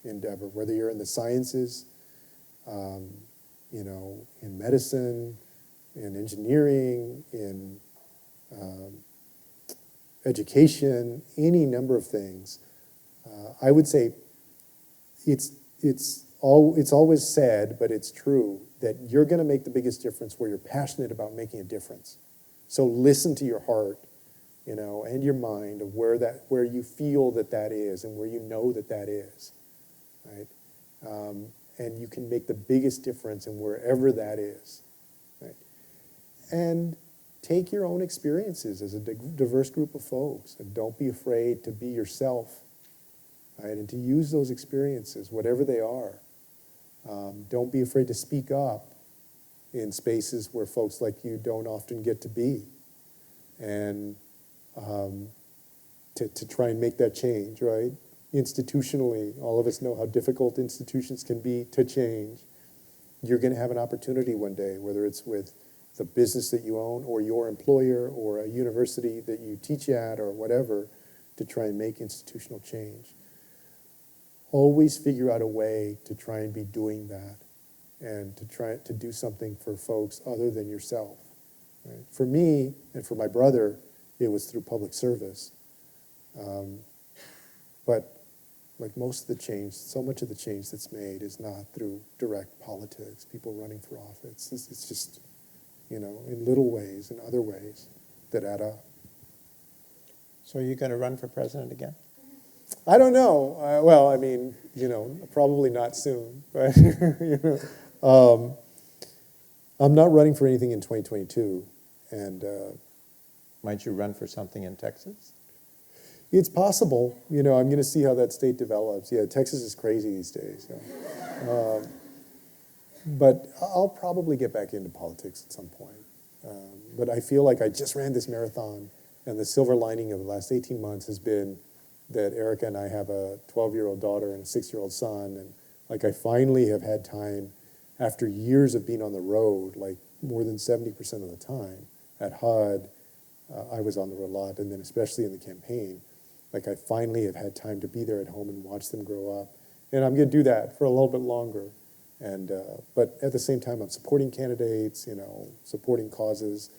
endeavor, whether you're in the sciences, you know, in medicine, in engineering, in education, any number of things. I would say it's always said, but it's true, that you're going to make the biggest difference where you're passionate about making a difference. So listen to your heart, and your mind of where you feel that is and where you know that is, right? And you can make the biggest difference in wherever that is, right? And take your own experiences as a diverse group of folks, and don't be afraid to be yourself, right? And to use those experiences, whatever they are. Don't be afraid to speak up in spaces where folks like you don't often get to be, and to try and make that change, right? Institutionally, all of us know how difficult institutions can be to change. You're going to have an opportunity one day, whether it's with the business that you own or your employer or a university that you teach at or whatever, to try and make institutional change. Always figure out a way to try and be doing that, and to try to do something for folks other than yourself. Right? For me and for my brother, it was through public service. But like most of the change, so much of the change that's made is not through direct politics, people running for office. It's just, in little ways and other ways that add up. So are you going to run for president again? I don't know. Well, I mean, probably not soon. But, I'm not running for anything in 2022. And Might you run for something in Texas? it's possible. I'm going to see how that state develops. Yeah, Texas is crazy these days. But I'll probably get back into politics at some point. But I feel like I just ran this marathon, and the silver lining of the last 18 months has been that Erica and I have a 12-year-old daughter and a 6-year-old son, and like I finally have had time, after years of being on the road, like more than 70% of the time. At HUD, I was on the road a lot, and then especially in the campaign, like I finally have had time to be there at home and watch them grow up. And I'm going to do that for a little bit longer. And but at the same time, I'm supporting candidates, supporting causes,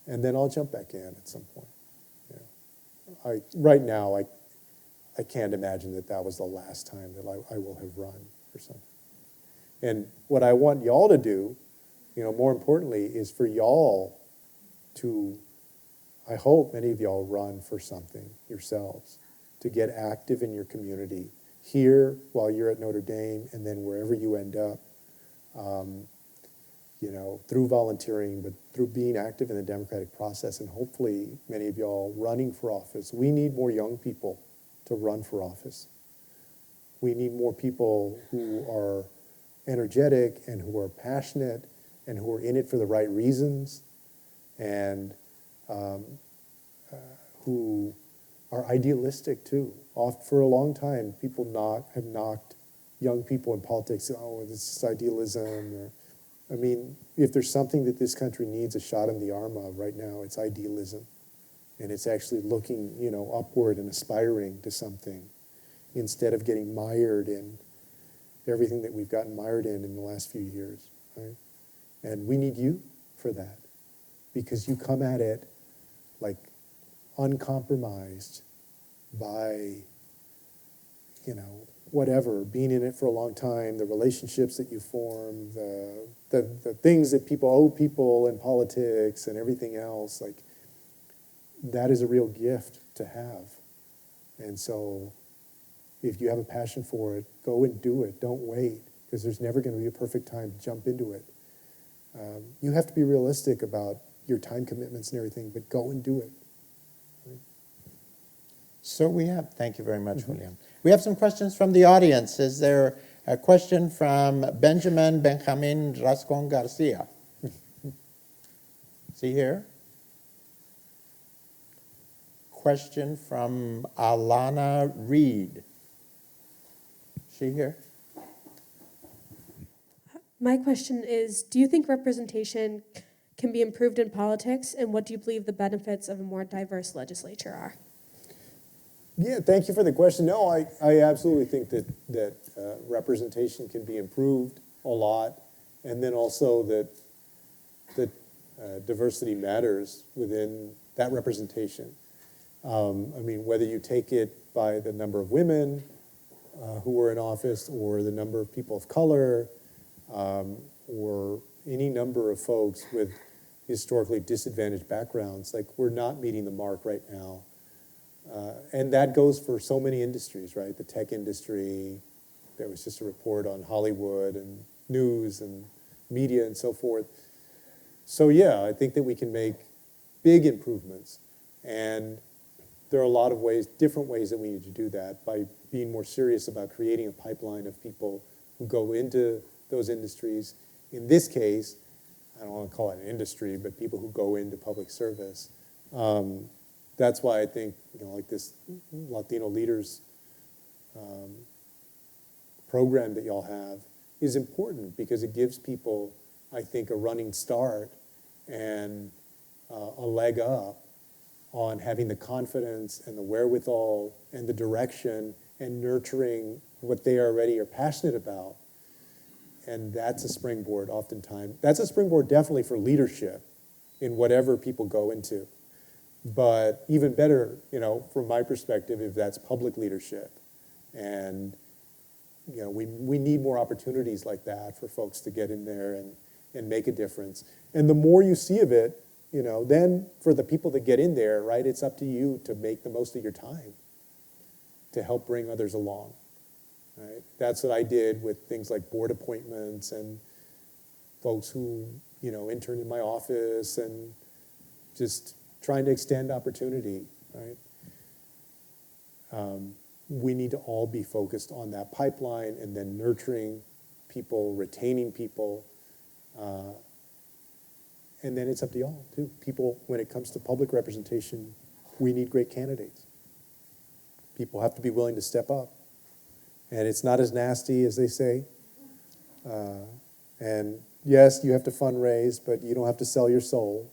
and then I'll jump back in at some point. Right now, I can't imagine that was the last time that I will have run or something. And what I want y'all to do, more importantly, is for y'all to, I hope many of y'all run for something yourselves, to get active in your community, here while you're at Notre Dame, and then wherever you end up, through volunteering, but through being active in the democratic process, and hopefully many of y'all running for office. We need more young people to run for office. We need more people who are energetic and who are passionate and who are in it for the right reasons, and who are idealistic too. For a long time, people have knocked young people in politics. Oh, this is idealism. If there's something that this country needs a shot in the arm of right now, it's idealism. And it's actually looking, upward and aspiring to something instead of getting mired in everything that we've gotten mired in the last few years, right? And we need you for that, because you come at it like uncompromised by, whatever, being in it for a long time, the relationships that you form, the things that people owe people in politics and everything else, like that is a real gift to have. And so if you have a passion for it, go and do it. Don't wait, because there's never going to be a perfect time to jump into it. You have to be realistic about your time commitments and everything, but go and do it. So thank you very much, Julian. We have some questions from the audience. Is there a question from Benjamin Rascon Garcia? Is he here? Question from Alana Reed. Is she here? My question is, do you think representation can be improved in politics, and what do you believe the benefits of a more diverse legislature are? Yeah, thank you for the question. No, I absolutely think that representation can be improved a lot, and then also that diversity matters within that representation. Whether you take it by the number of women, who were in office, or the number of people of color, or any number of folks with historically disadvantaged backgrounds. Like, we're not meeting the mark right now. And that goes for so many industries, right? The tech industry, there was just a report on Hollywood and news and media and so forth. So yeah, I think that we can make big improvements. And there are a lot of ways, different ways that we need to do that by being more serious about creating a pipeline of people who go into those industries. In this case, I don't want to call it an industry, but people who go into public service. That's why I think, like this Latino Leaders program that y'all have is important, because it gives people, I think, a running start and a leg up on having the confidence and the wherewithal and the direction and nurturing what they already are passionate about. And that's a springboard oftentimes. That's a springboard definitely for leadership in whatever people go into. But even better, from my perspective, if that's public leadership. And, we need more opportunities like that for folks to get in there and make a difference. And the more you see of it, then for the people that get in there, right, it's up to you to make the most of your time to help bring others along, right? That's what I did with things like board appointments and folks who, interned in my office, and just trying to extend opportunity, right? We need to all be focused on that pipeline and then nurturing people, retaining people, and then it's up to y'all, too. People, when it comes to public representation, we need great candidates. People have to be willing to step up. And it's not as nasty as they say. And yes, you have to fundraise, but you don't have to sell your soul.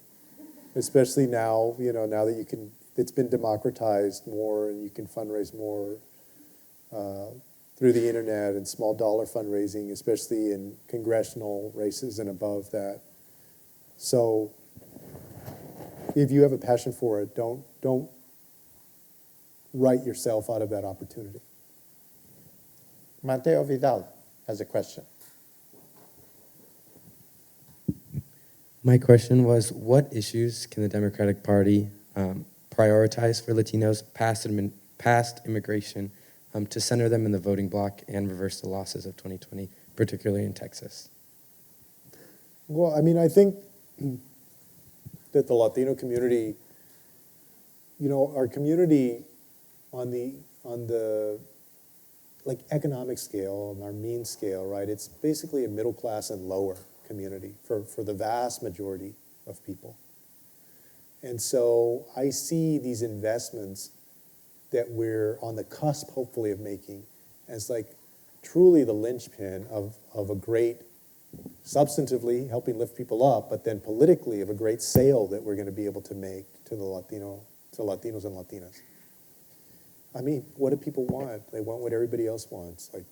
Especially now, now that it's been democratized more and you can fundraise more through the internet and small dollar fundraising, especially in congressional races and above that. So if you have a passion for it, don't write yourself out of that opportunity. Mateo Vidal has a question. My question was, what issues can the Democratic Party prioritize for Latinos past immigration to center them in the voting bloc and reverse the losses of 2020, particularly in Texas? Well, I think that the Latino community, our community on the like economic scale, on our mean scale, right? It's basically a middle class and lower community for the vast majority of people. And so I see these investments that we're on the cusp, hopefully, of making as like truly the linchpin of a great, substantively helping lift people up, but then politically of a great sale that we're going to be able to make to Latinos and Latinas. What do people want? They want what everybody else wants. Like,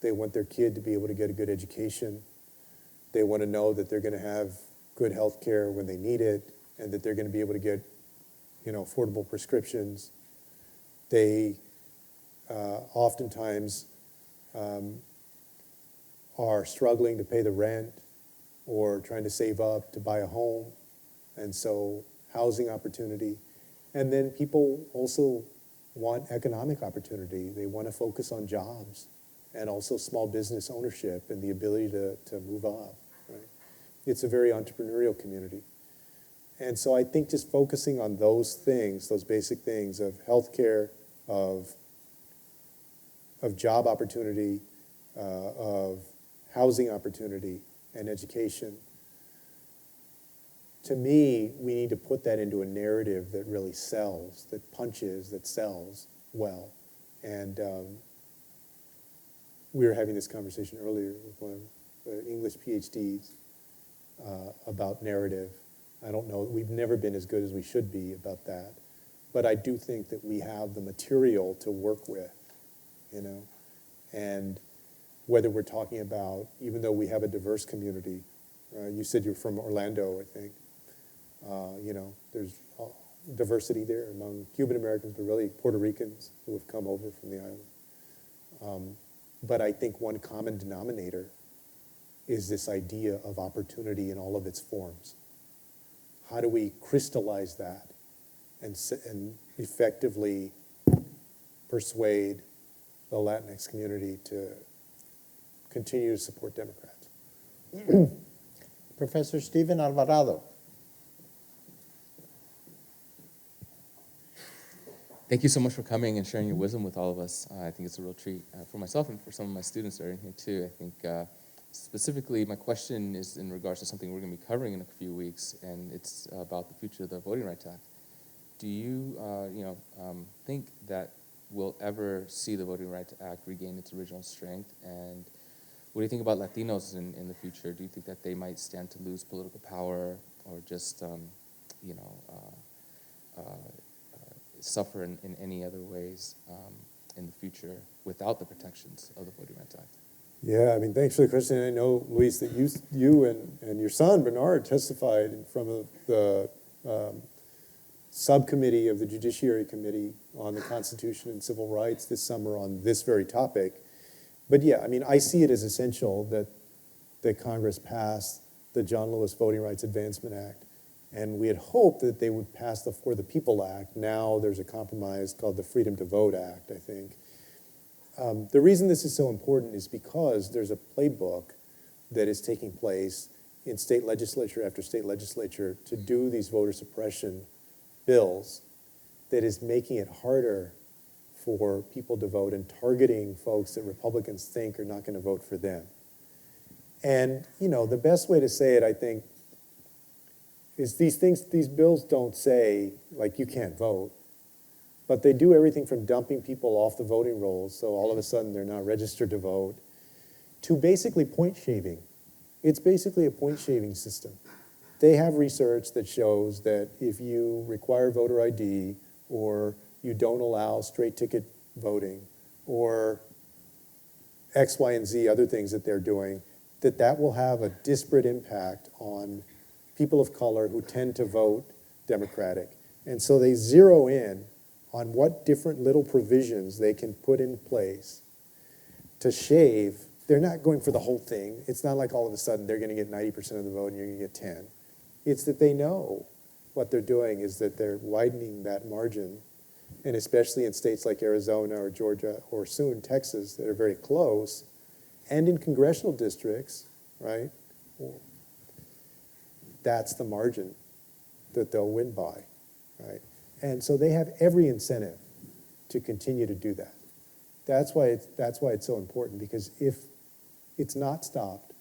they want their kid to be able to get a good education. They want to know that they're going to have good health care when they need it, and that they're going to be able to get, affordable prescriptions. They oftentimes are struggling to pay the rent or trying to save up to buy a home, and so housing opportunity. And then people also want economic opportunity. They want to focus on jobs and also small business ownership and the ability to move up, right? It's a very entrepreneurial community. And so I think just focusing on those things, those basic things of healthcare, of job opportunity, of housing opportunity, and education. To me, we need to put that into a narrative that really sells, that punches, that sells well. And we were having this conversation earlier with one of the English PhDs about narrative. I don't know, we've never been as good as we should be about that. But I do think that we have the material to work with, and whether we're talking about, even though we have a diverse community, you said you're from Orlando, I think, there's diversity there among Cuban Americans, but really Puerto Ricans who have come over from the But I think one common denominator is this idea of opportunity in all of its forms. How do we crystallize that and effectively persuade the Latinx community to continue to support Democrats? Professor Stephen Alvarado. Thank you so much for coming and sharing your wisdom with all of us. I think it's a real treat for myself and for some of my students that are in here too. I think specifically my question is in regards to something we're going to be covering in a few weeks, and it's about the future of the Voting Rights Act. Do you, think that we'll ever see the Voting Rights Act regain its original strength? And what do you think about Latinos in the future? Do you think that they might stand to lose political power or just, suffer in any other ways in the future without the protections of the Voting Rights Act? Yeah, I mean, thanks for the question. I know, Luis, that you and your son, Bernard, testified in front of the subcommittee of the Judiciary Committee on the Constitution and Civil Rights this summer on this very topic. But yeah, I mean, I see it as essential that Congress pass the John Lewis Voting Rights Advancement Act. And we had hoped that they would pass the For the People Act. Now there's a compromise called the Freedom to Vote Act, I think. The reason this is so important is because there's a playbook that is taking place in state legislature after state legislature to do these voter suppression bills that is making it harder for people to vote and targeting folks that Republicans think are not going to vote for them. And, the best way to say it, I think, is these bills don't say, like, you can't vote, but they do everything from dumping people off the voting rolls, so all of a sudden they're not registered to vote, to basically point shaving. It's basically a point shaving system. They have research that shows that if you require voter ID or you don't allow straight ticket voting or X, Y, and Z, other things that they're doing, that will have a disparate impact on people of color who tend to vote Democratic. And so they zero in on what different little provisions they can put in place to shave. They're not going for the whole thing. It's not like all of a sudden they're going to get 90% of the vote and you're going to get 10. It's that they know what they're doing is that they're widening that margin, and especially in states like Arizona or Georgia or soon Texas that are very close, and in congressional districts, right? That's the margin that they'll win by, right? And so they have every incentive to continue to do that. That's why it's so important, because if it's not stopped,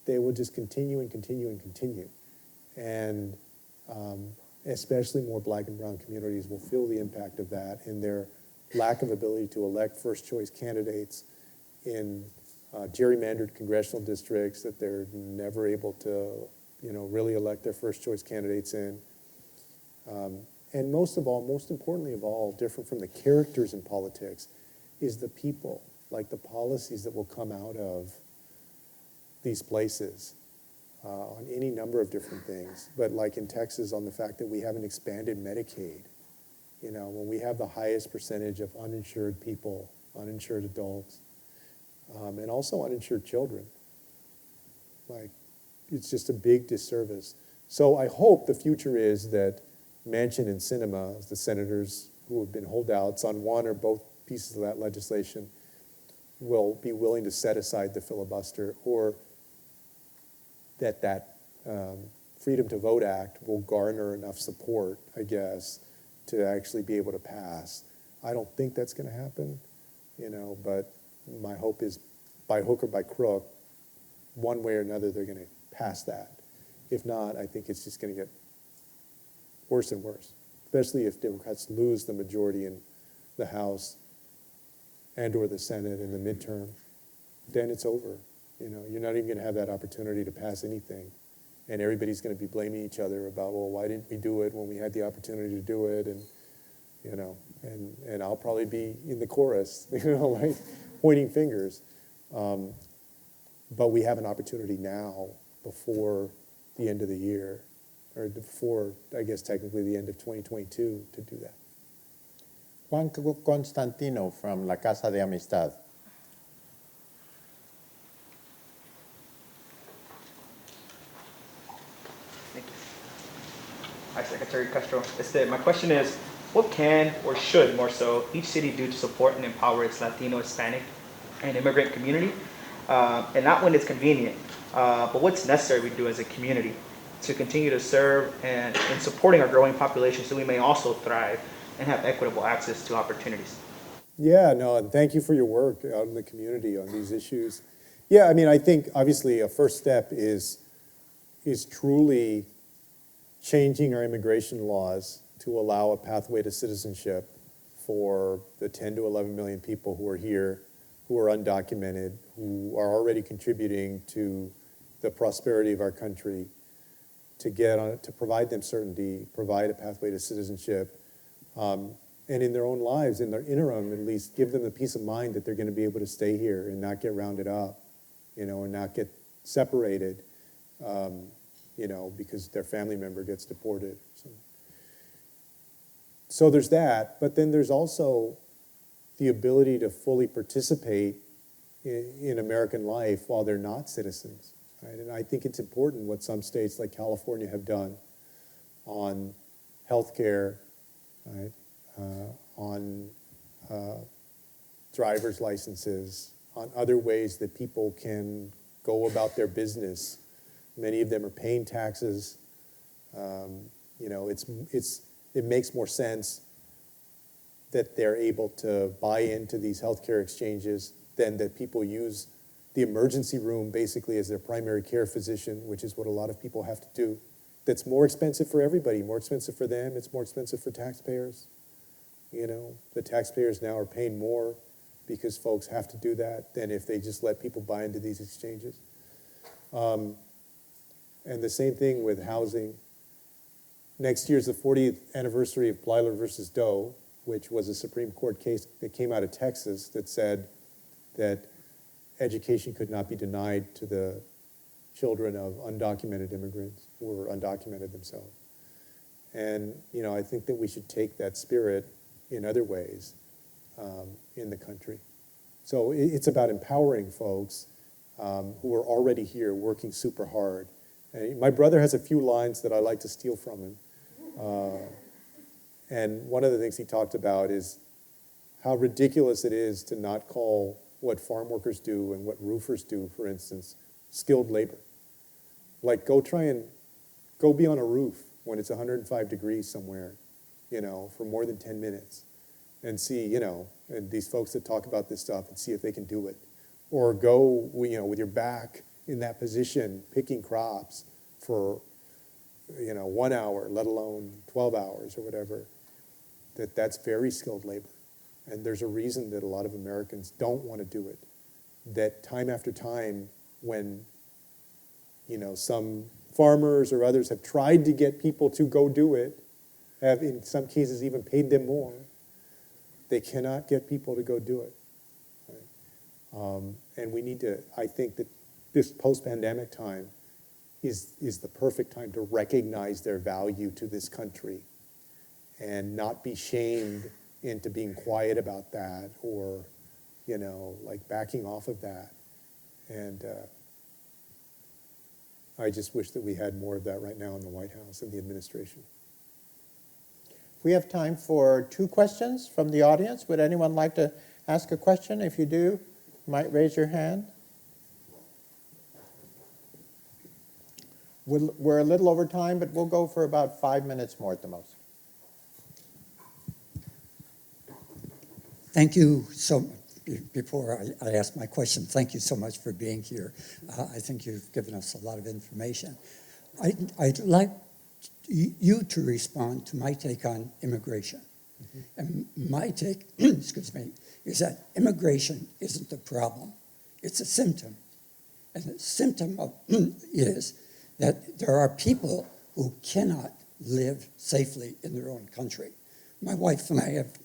they will just continue and continue and continue. And especially more black and brown communities will feel the impact of that in their lack of ability to elect first choice candidates in gerrymandered congressional districts that they're never able to really elect their first choice candidates in. And most importantly of all, different from the characters in politics, is the people, like the policies that will come out of these places on any number of different things. But like in Texas, on the fact that we haven't expanded Medicaid, when we have the highest percentage of uninsured people, uninsured adults, and also uninsured children. Like, it's just a big disservice. So I hope the future is that Manchin and Sinema, the senators who have been holdouts on one or both pieces of that legislation, will be willing to set aside the filibuster, or that Freedom to Vote Act will garner enough support, I guess, to actually be able to pass. I don't think that's going to happen, but my hope is by hook or by crook, one way or another, they're going to pass that. If not, I think it's just going to get worse and worse, especially if Democrats lose the majority in the House and or the Senate in the midterm. Then it's over. You're not even going to have that opportunity to pass anything. And everybody's going to be blaming each other about, well, why didn't we do it when we had the opportunity to do it? And, and I'll probably be in the chorus, like pointing fingers. But we have an opportunity now before the end of the year, or before, I guess, technically the end of 2022 to do that. Juan Constantino from La Casa de Amistad. Mr. Castro. My question is, what can or should more so each city do to support and empower its Latino, Hispanic, and immigrant community? And not when it's convenient, but what's necessary we do as a community to continue to serve and in supporting our growing population so we may also thrive and have equitable access to opportunities. Yeah, no, and thank you for your work out in the community on these issues. Yeah, I mean, I think obviously a first step is truly changing our immigration laws to allow a pathway to citizenship for the 10 to 11 million people who are here, who are undocumented, who are already contributing to the prosperity of our country, to provide them certainty, provide a pathway to citizenship, and in their own lives, in their interim, at least give them the peace of mind that they're going to be able to stay here and not get rounded up, and not get separated, because their family member gets deported. So there's that, but then there's also the ability to fully participate in American life while they're not citizens, right? And I think it's important what some states like California have done on healthcare, right? On driver's licenses, on other ways that people can go about their business. Many of them are paying taxes. It makes more sense that they're able to buy into these healthcare exchanges than that people use the emergency room basically as their primary care physician, which is what a lot of people have to do. That's more expensive for everybody, more expensive for them, it's more expensive for taxpayers. The taxpayers now are paying more because folks have to do that than if they just let people buy into these exchanges. And the same thing with housing. Next year's the 40th anniversary of Blyler versus Doe, which was a Supreme Court case that came out of Texas that said that education could not be denied to the children of undocumented immigrants who were undocumented themselves. And, I think that we should take that spirit in other ways in the country. So it's about empowering folks who are already here working super hard. And my brother has a few lines that I like to steal from him. And one of the things he talked about is how ridiculous it is to not call what farm workers do and what roofers do, for instance, skilled labor. Like go be on a roof when it's 105 degrees somewhere, for more than 10 minutes and see, and these folks that talk about this stuff and see if they can do it. Or go, with your back in that position, picking crops for, 1 hour, let alone 12 hours or whatever. That's very skilled labor. And there's a reason that a lot of Americans don't want to do it. That time after time when, some farmers or others have tried to get people to go do it, have in some cases even paid them more, they cannot get people to go do it. Right? And we need to, I think that this post-pandemic time is the perfect time to recognize their value to this country and not be shamed into being quiet about that or, backing off of that. And I just wish that we had more of that right now in the White House and the administration. We have time for 2 questions from the audience. Would anyone like to ask a question? If you do, you might raise your hand. We're a little over time, but we'll go for about 5 minutes more at the most. Thank you so before I ask my question, thank you so much for being here. I think you've given us a lot of information. I'd like you to respond to my take on immigration. Mm-hmm. And my take, excuse me, is that immigration isn't the problem. It's a symptom. And the symptom is that there are people who cannot live safely in their own country. My wife and I have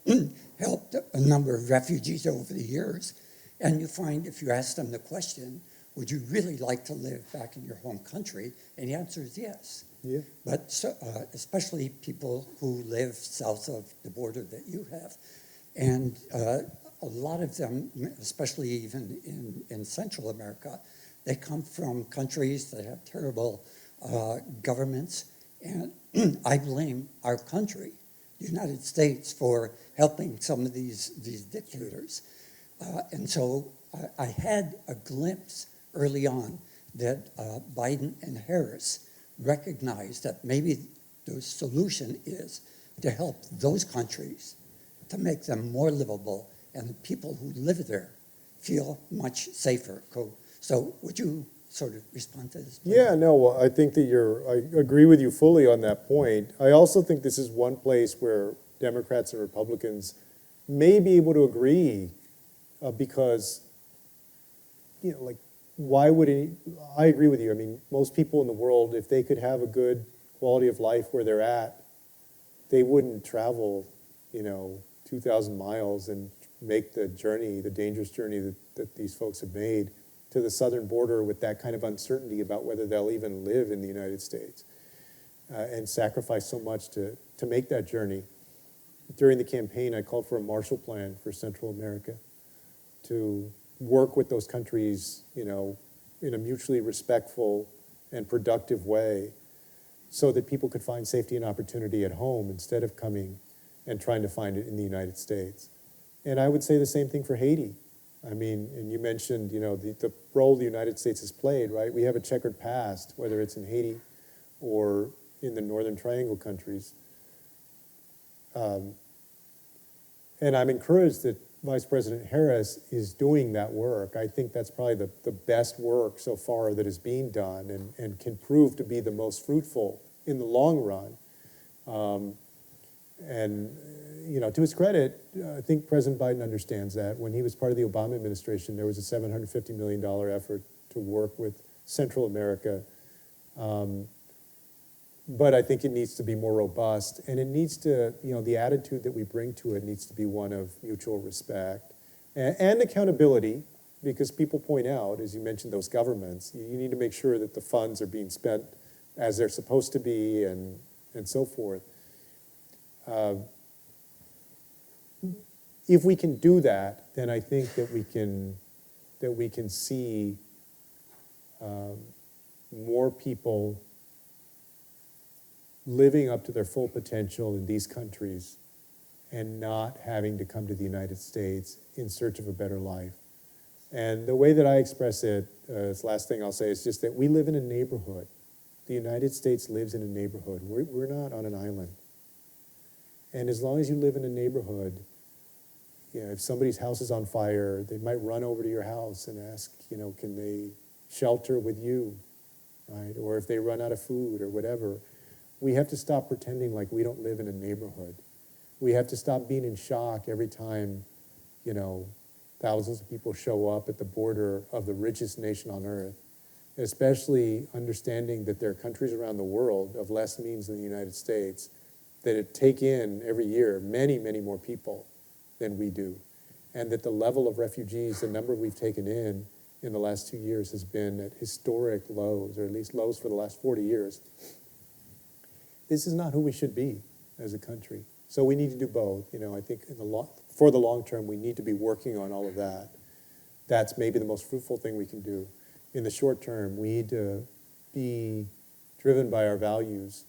helped a number of refugees over the years, and you find if you ask them the question, would you really like to live back in your home country? And the answer is yes. Yeah. But especially people who live south of the border that you have. And a lot of them, especially even in Central America, they come from countries that have terrible governments And I blame our country, the United States, for helping some of these dictators. And so I had a glimpse early on that Biden and Harris recognized that maybe the solution is to help those countries to make them more livable and the people who live there feel much safer. So would you sort of respond to this, please? Yeah, no, well, I think that I agree with you fully on that point. I also think this is one place where Democrats and Republicans may be able to agree because, you know, like, why would I agree with you. I mean, most people in the world, if they could have a good quality of life where they're at, they wouldn't travel, 2,000 miles and make the journey, the dangerous journey that these folks have made to the southern border with that kind of uncertainty about whether they'll even live in the United States and sacrifice so much to make that journey. During the campaign, I called for a Marshall Plan for Central America to work with those countries, in a mutually respectful and productive way so that people could find safety and opportunity at home instead of coming and trying to find it in the United States. And I would say the same thing for Haiti. I mean, and you mentioned, the role the United States has played, right? We have a checkered past, whether it's in Haiti or in the Northern Triangle countries. And I'm encouraged that Vice President Harris is doing that work. I think that's probably the best work so far that is being done and can prove to be the most fruitful in the long run. To his credit, I think President Biden understands that. When he was part of the Obama administration, there was a $750 million effort to work with Central America. But I think it needs to be more robust, and it needs to, the attitude that we bring to it needs to be one of mutual respect and accountability, because people point out, as you mentioned, those governments, you need to make sure that the funds are being spent as they're supposed to be and so forth. If we can do that, then I think that we can see more people living up to their full potential in these countries and not having to come to the United States in search of a better life. And the way that I express it, this last thing I'll say, is just that we live in a neighborhood. The United States lives in a neighborhood. We're not on an island. And as long as you live in a neighborhood, if somebody's house is on fire, they might run over to your house and ask, can they shelter with you, right? Or if they run out of food or whatever. We have to stop pretending like we don't live in a neighborhood. We have to stop being in shock every time, thousands of people show up at the border of the richest nation on earth, especially understanding that there are countries around the world of less means than the United States that take in every year many, many more people than we do. And that the level of refugees, the number we've taken in the last 2 years has been at historic lows, or at least lows for the last 40 years. This is not who we should be as a country. So we need to do both. I think for the long term, we need to be working on all of that. That's maybe the most fruitful thing we can do. In the short term, we need to be driven by our values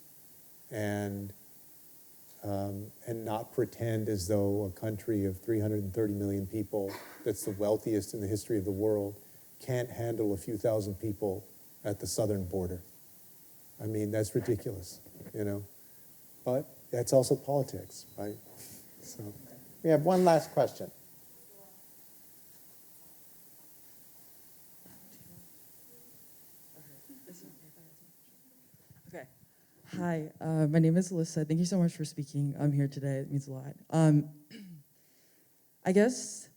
and not pretend as though a country of 330 million people that's the wealthiest in the history of the world can't handle a few thousand people at the southern border. I mean, that's ridiculous, But that's also politics, right? So We have one last question. Okay. Hi, my name is Alyssa. Thank you so much for speaking. I'm here today. It means a lot. I guess,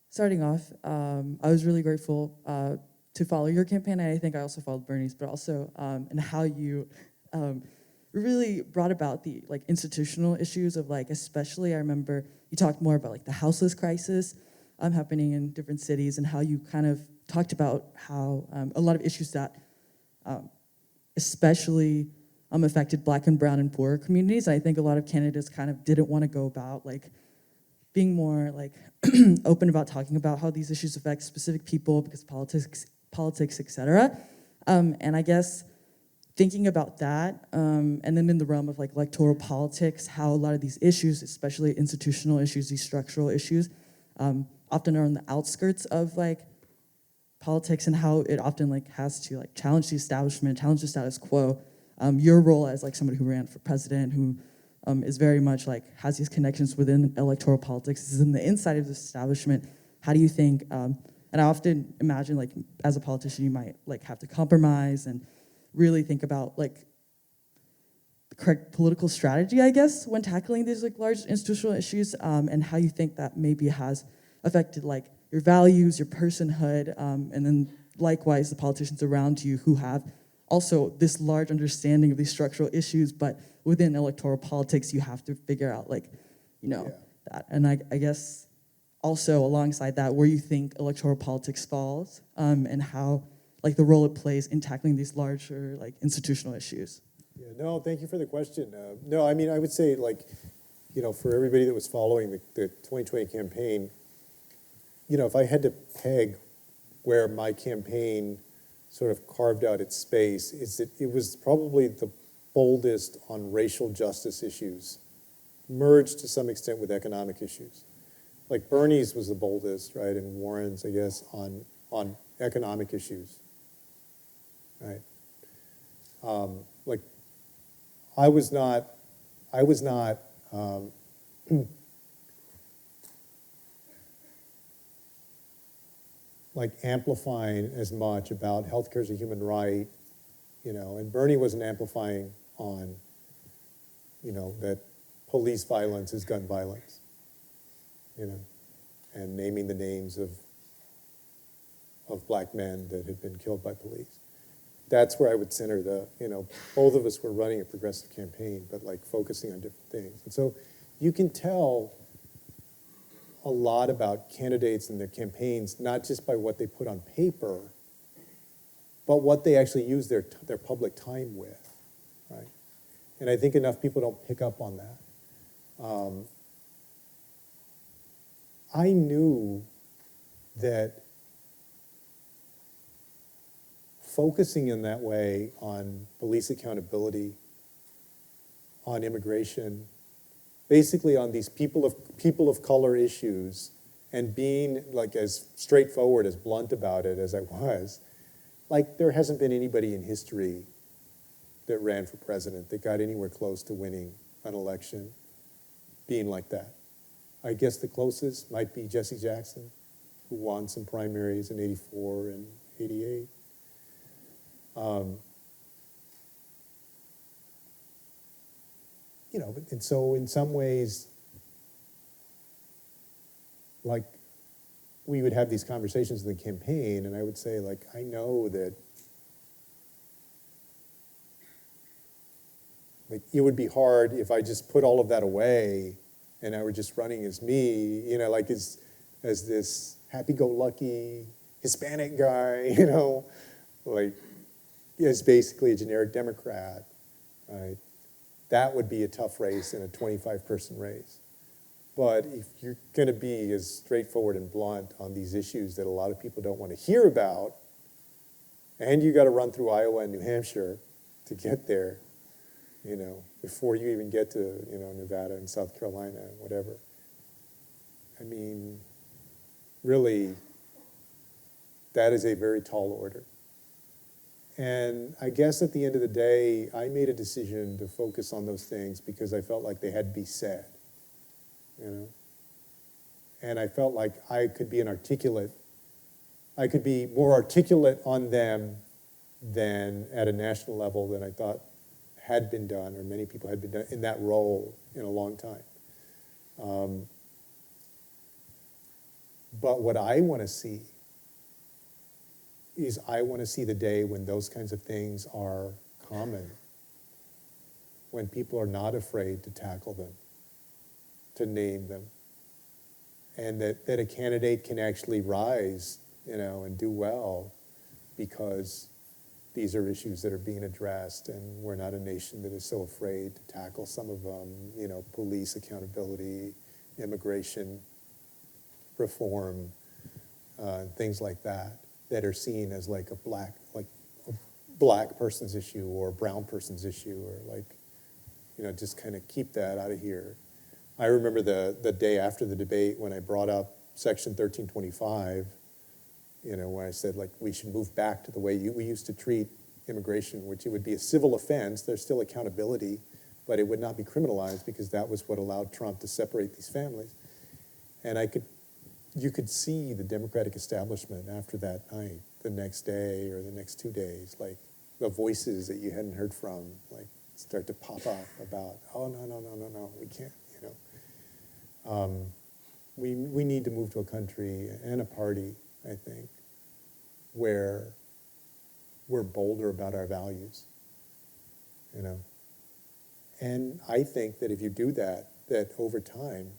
starting off, I was really grateful to follow your campaign, and I think I also followed Bernie's, but also and how you really brought about the institutional issues of especially I remember you talked more about the houseless crisis happening in different cities, and how you kind of talked about how a lot of issues that especially affected Black and brown and poor communities. I think a lot of candidates kind of didn't want to go about being more open about talking about how these issues affect specific people because politics, etc. And I guess thinking about that, and then in the realm of like electoral politics, how a lot of these issues, especially institutional issues, these structural issues, often are on the outskirts of like politics, and how it often like has to like challenge the establishment, challenge the status quo. Your role as like somebody who ran for president, who is very much like has these connections within electoral politics, is in the inside of the establishment. How do you think? And I often imagine like as a politician, you might like have to compromise and really think about like the correct political strategy, I guess, when tackling these like large institutional issues, and how you think that maybe has affected like your values, your personhood, and then likewise the politicians around you who have also this large understanding of these structural issues, but within electoral politics, you have to figure out like, that. And I guess also alongside that, where you think electoral politics falls, and how like the role it plays in tackling these larger like institutional issues. Yeah, no, thank you for the question. No, I mean, I would say like, for everybody that was following the 2020 campaign, if I had to peg where my campaign sort of carved out its space, it was probably the boldest on racial justice issues, merged to some extent with economic issues. Like Bernie's was the boldest, right, and Warren's, I guess, on economic issues, right? Like I was not like amplifying as much about healthcare as a human right, and Bernie wasn't amplifying on, that police violence is gun violence, and naming the names of black men that had been killed by police. That's where I would center both of us were running a progressive campaign, but like focusing on different things. And so you can tell a lot about candidates and their campaigns, not just by what they put on paper, but what they actually use their public time with, right? And I think enough people don't pick up on that. I knew that focusing in that way on police accountability, on immigration, basically on these people of color issues, and being like as straightforward, as blunt about it as I was, like there hasn't been anybody in history that ran for president that got anywhere close to winning an election being like that. I guess the closest might be Jesse Jackson, who won some primaries in '84 and '88. And so in some ways, like, we would have these conversations in the campaign, and I would say, like, I know that, like, it would be hard if I just put all of that away and I were just running as me, like as this happy-go-lucky Hispanic guy, like, is basically a generic Democrat, right? That would be a tough race in a 25-person race. But if you're going to be as straightforward and blunt on these issues that a lot of people don't want to hear about, and you got to run through Iowa and New Hampshire to get there, before you even get to, Nevada and South Carolina and whatever. I mean, really, that is a very tall order. And I guess at the end of the day, I made a decision to focus on those things because I felt like they had to be said, And I felt like I could be more articulate on them than at a national level than I thought had been done, or many people had been done in that role in a long time. But what I want to see is I want to see the day when those kinds of things are common, when people are not afraid to tackle them, to name them, and that a candidate can actually rise, and do well because these are issues that are being addressed, and we're not a nation that is so afraid to tackle some of them, police accountability, immigration reform, things like that, that are seen as like a black person's issue or brown person's issue, or like, just kind of keep that out of here. I remember the day after the debate when I brought up Section 1325, where I said, like, we should move back to the way we used to treat immigration, which it would be a civil offense. There's still accountability, but it would not be criminalized because that was what allowed Trump to separate these families. And you could see the Democratic establishment after that night, the next day or the next 2 days, like the voices that you hadn't heard from, like start to pop up about, oh, no, we can't, We need to move to a country and a party, I think, where we're bolder about our values, And I think that if you do that, that over time,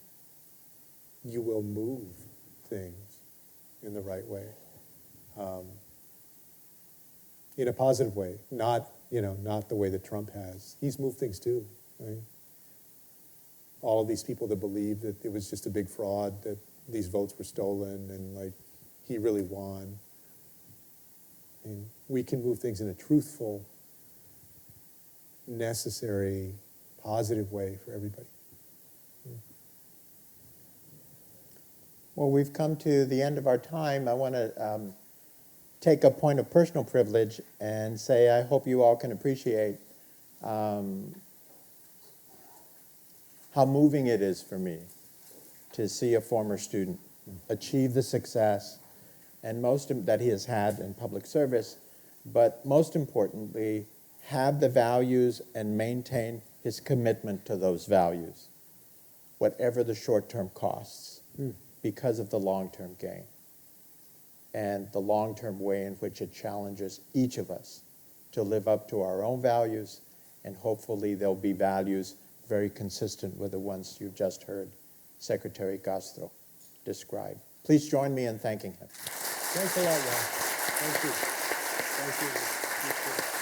you will move things in the right way, in a positive way, not the way that Trump has. He's moved things too, right? All of these people that believe that it was just a big fraud, that these votes were stolen, and like he really won. I mean, we can move things in a truthful, necessary, positive way for everybody. Well, we've come to the end of our time. I want to take a point of personal privilege and say I hope you all can appreciate how moving it is for me to see a former student achieve the success and that he has had in public service, but most importantly, have the values and maintain his commitment to those values, whatever the short-term costs, because of the long-term gain and the long-term way in which it challenges each of us to live up to our own values, and hopefully there'll be values very consistent with the ones you've just heard Secretary Castro describe. Please join me in thanking him. Thanks a lot, Juan. Thank you. Thank you.